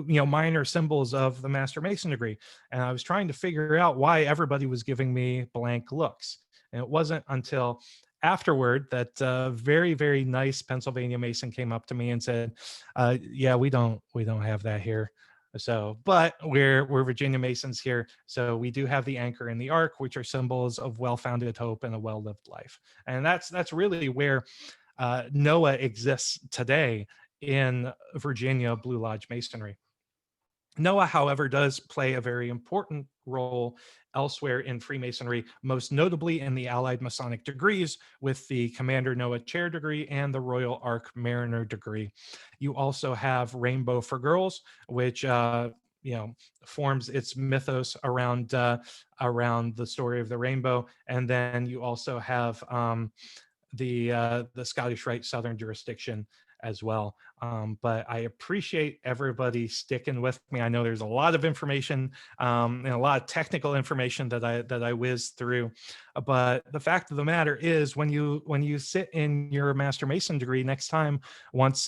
minor symbols of the Master Mason degree. And I was trying to figure out why everybody was giving me blank looks. And it wasn't until afterward that very, very nice Pennsylvania Mason came up to me and said, yeah, we don't have that here. So, but we're Virginia Masons here, so we do have the anchor and the ark, which are symbols of well-founded hope and a well-lived life, and that's really where Noah exists today in Virginia Blue Lodge Masonry. Noah, however, does play a very important role elsewhere in Freemasonry, most notably in the Allied Masonic degrees with the Commander Noah Chair degree and the Royal Ark Mariner degree. You also have Rainbow for Girls, which forms its mythos around the story of the rainbow, and then you also have the Scottish Rite Southern jurisdiction as well. But I appreciate everybody sticking with me. I know there's a lot of information and a lot of technical information that I whizzed through. But the fact of the matter is, when you sit in your Master Mason degree next time, once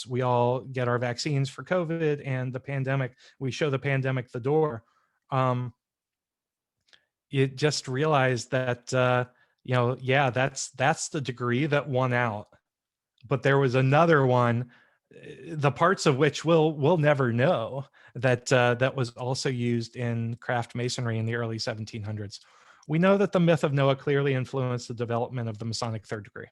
we all get our vaccines for COVID and the pandemic, we show the pandemic the door. You just realize that that's the degree that won out, but there was another one, the parts of which we'll never know, that was also used in craft masonry in the early 1700s. We know that the myth of Noah clearly influenced the development of the Masonic Third Degree.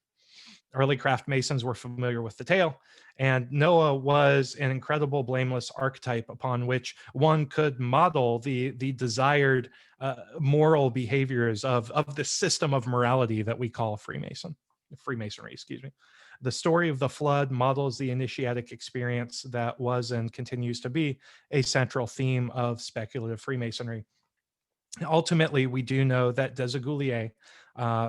Early craft masons were familiar with the tale, and Noah was an incredible blameless archetype upon which one could model the desired moral behaviors of the system of morality that we call Freemasonry, excuse me. The story of the flood models the initiatic experience that was and continues to be a central theme of speculative Freemasonry. Ultimately, we do know that Desaguliers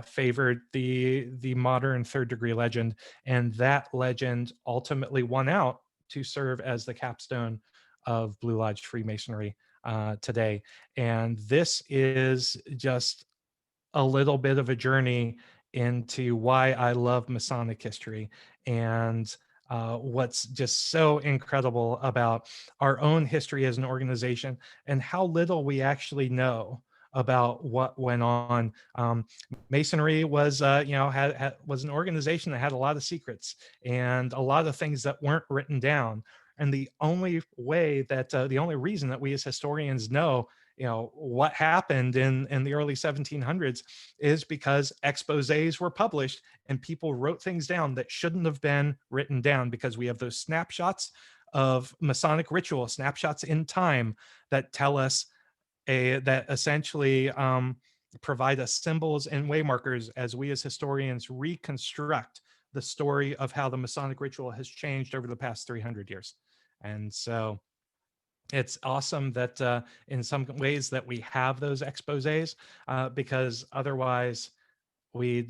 favored the modern third degree legend, and that legend ultimately won out to serve as the capstone of Blue Lodge Freemasonry today. And this is just a little bit of a journey into why I love Masonic history and what's just so incredible about our own history as an organization and how little we actually know about what went on. Masonry was, was an organization that had a lot of secrets and a lot of things that weren't written down. And the only reason that we as historians know what happened in the early 1700s is because exposés were published and people wrote things down that shouldn't have been written down, because we have those snapshots of Masonic ritual, snapshots in time that tell us that essentially provide us symbols and waymarkers as we as historians reconstruct the story of how the Masonic ritual has changed over the past 300 years. And so it's awesome that in some ways that we have those exposés, because otherwise we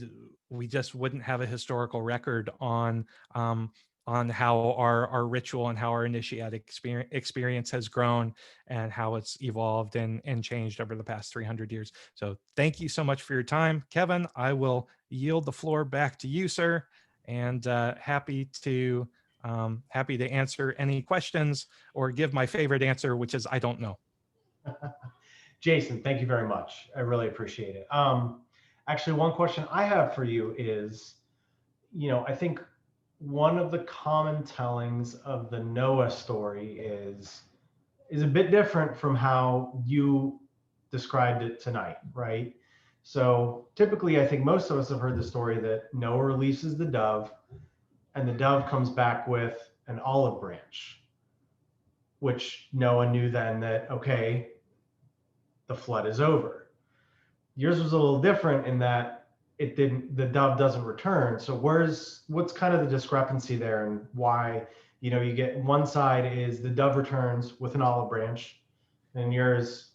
just wouldn't have a historical record on how our ritual and how our initiatic experience has grown and how it's evolved and changed over the past 300 years. So thank you so much for your time, Kevin. I will yield the floor back to you, sir, and happy to answer any questions or give my favorite answer, which is I don't know. Jason, thank you very much. I really appreciate it. Actually, one question I have for you is, I think one of the common tellings of the Noah story is a bit different from how you described it tonight, right? So typically, I think most of us have heard the story that Noah releases the dove, and the dove comes back with an olive branch, which Noah knew then that, okay, the flood is over. Yours was a little different in that the dove doesn't return. So what's kind of the discrepancy there, and why, you get one side is the dove returns with an olive branch, and yours,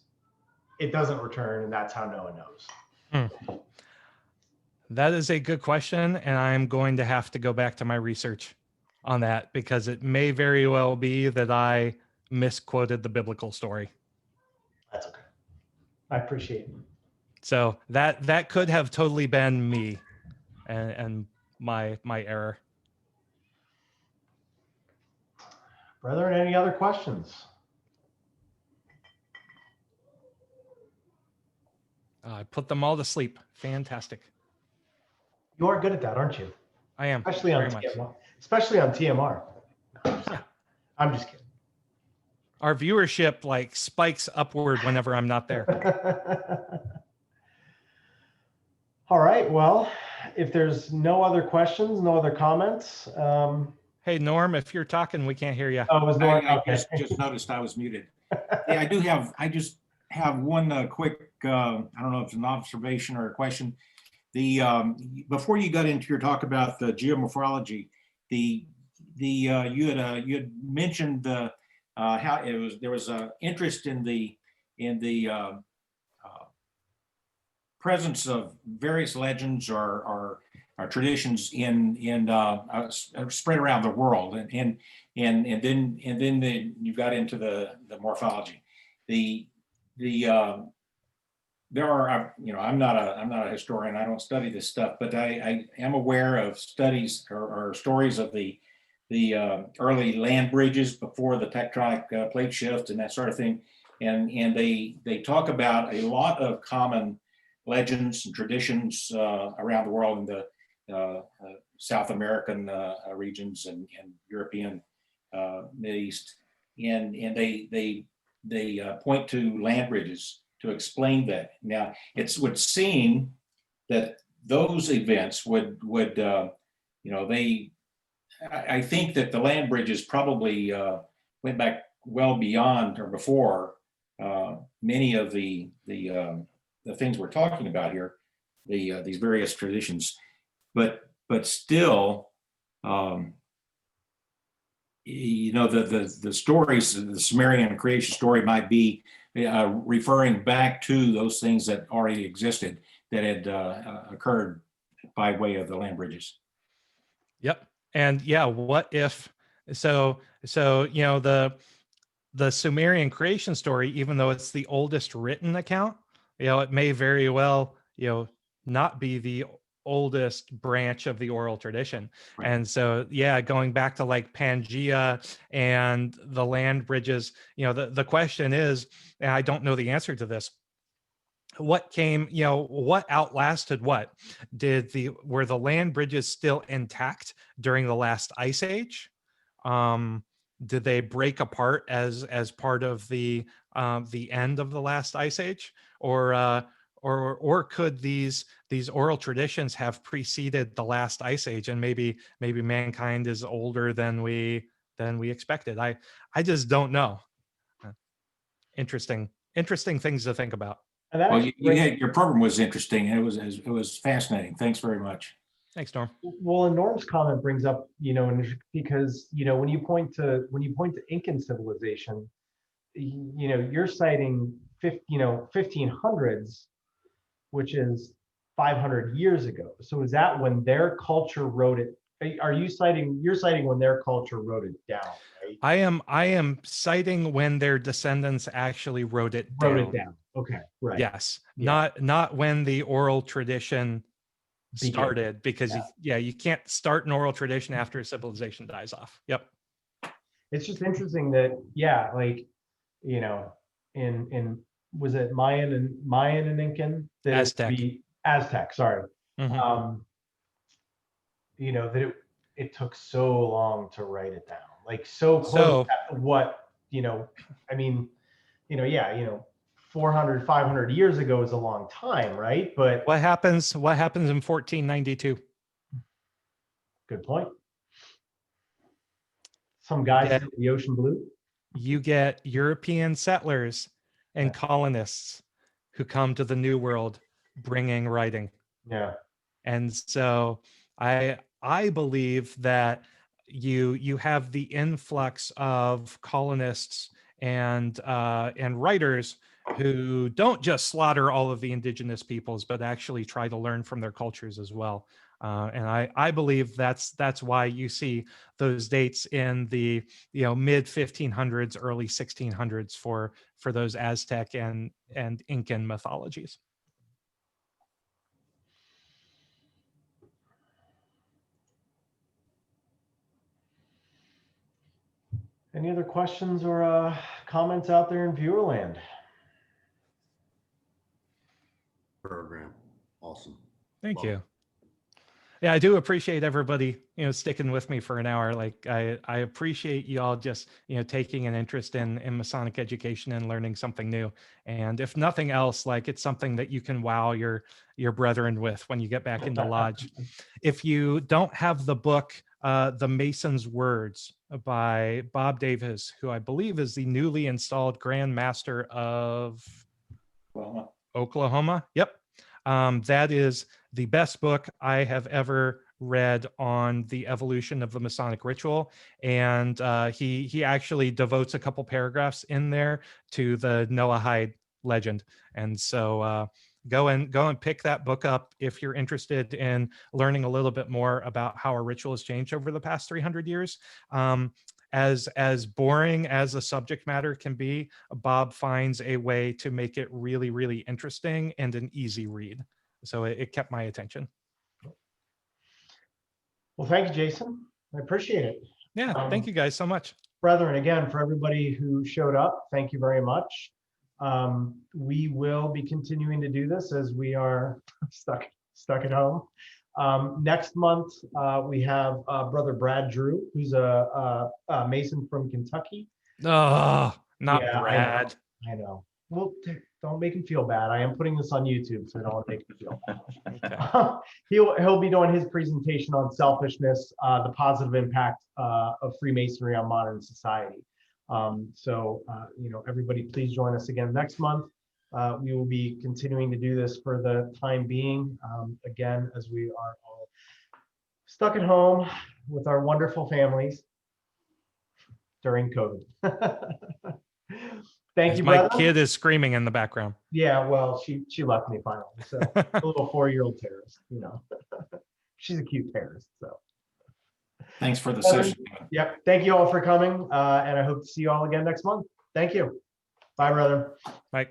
it doesn't return, and that's how Noah knows. That is a good question, and I'm going to have to go back to my research on that, because it may very well be that I misquoted the biblical story. That's okay. I appreciate it. So that could have totally been me and my error. Brethren, any other questions? I put them all to sleep. Fantastic. You are good at that, aren't you? I am. Especially on TMR. Especially on TMR. I'm just kidding. Our viewership like spikes upward whenever I'm not there. All right. Well, if there's no other questions, no other comments. Hey, Norm, if you're talking, we can't hear you. Oh, it was Norm. I Okay. just noticed I was muted. Yeah, I just have one quick, I don't know if it's an observation or a question. Before you got into your talk about the geomorphology, you had mentioned how there was interest in the presence of various legends or traditions spread around the world, and then you got into the morphology. There are, I'm not a historian. I don't study this stuff, but I am aware of studies or stories of the early land bridges before the tectonic plate shift and that sort of thing, and they talk about a lot of common legends and traditions around the world in the South American regions and European, Middle East, and they point to land bridges to explain that. Now, would seem that those events would I think that the land bridges probably went back well beyond or before many of the things we're talking about here, these various traditions, but still, the stories, the Sumerian creation story might be referring back to those things that already existed that had occurred by way of the land bridges. Yep. And yeah, what if so the Sumerian creation story, even though it's the oldest written account, it may very well, not be the oldest branch of the oral tradition. Right. And so, yeah, going back to like Pangea and the land bridges, the question is, and I don't know the answer to this, what came, what outlasted what? Were the land bridges still intact during the last ice age? Did they break apart as part of the end of the last ice age, or could these oral traditions have preceded the last ice age, and maybe mankind is older than we expected? I just don't know. Interesting things to think about. Well, your program was interesting. It was fascinating. Thanks very much. Thanks, Norm. Well, and Norm's comment brings up, because when you point to Incan civilization, you're citing 1500s, which is 500 years ago. So is that when their culture wrote it? You're citing when their culture wrote it down, right? I am citing when their descendants actually wrote it down. Okay, right. Yes, yeah. Not when the oral tradition started, because you can't start an oral tradition after a civilization dies off. Yep. It's just interesting that in was it Mayan and Incan? Aztec, sorry. Mm-hmm. That it took so long to write it down, so close to what 400, 500 years ago is a long time, right? But what happens in 1492? Good point. Some guys said the ocean blue. You get European settlers and colonists who come to the New World bringing writing. Yeah. And so I believe that you have the influx of colonists and writers who don't just slaughter all of the indigenous peoples, but actually try to learn from their cultures as well. And I believe that's why you see those dates in the mid 1500s, early 1600s for those Aztec and Incan mythologies. Any other questions or comments out there in viewerland? Program. Awesome. Thank you. Yeah, I do appreciate everybody, sticking with me for an hour. Like I appreciate you all just, taking an interest in Masonic education and learning something new. And if nothing else, like it's something that you can wow your brethren with when you get back into lodge. If you don't have the book, The Mason's Words by Bob Davis, who I believe is the newly installed Grand Master of Oklahoma. Yep. That is the best book I have ever read on the evolution of the Masonic ritual. And he actually devotes a couple paragraphs in there to the Noahide legend. And so go and pick that book up if you're interested in learning a little bit more about how our ritual has changed over the past 300 years. As boring as the subject matter can be, Bob finds a way to make it really, really interesting and an easy read. So it kept my attention. Well, thank you, Jason. I appreciate it. Yeah, thank you guys so much. Brethren, again, for everybody who showed up, thank you very much. We will be continuing to do this as we are stuck at home. Next month, we have Brother Brad Drew, who's a Mason from Kentucky. Oh, not Yeah, Brad. I know. Well, don't make him feel bad. I am putting this on YouTube, so don't make him feel bad. He'll be doing his presentation on selfishness, the positive impact of Freemasonry on modern society. Everybody, please join us again next month. We will be continuing to do this for the time being, again, as we are all stuck at home with our wonderful families during COVID. Thank you, my brother. kid is screaming in the background. Yeah, well, she left me finally. So a little 4-year-old terrorist, she's a cute terrorist. So thanks for the session. Yep. Thank you all for coming. And I hope to see you all again next month. Thank you. Bye, brother. Bye.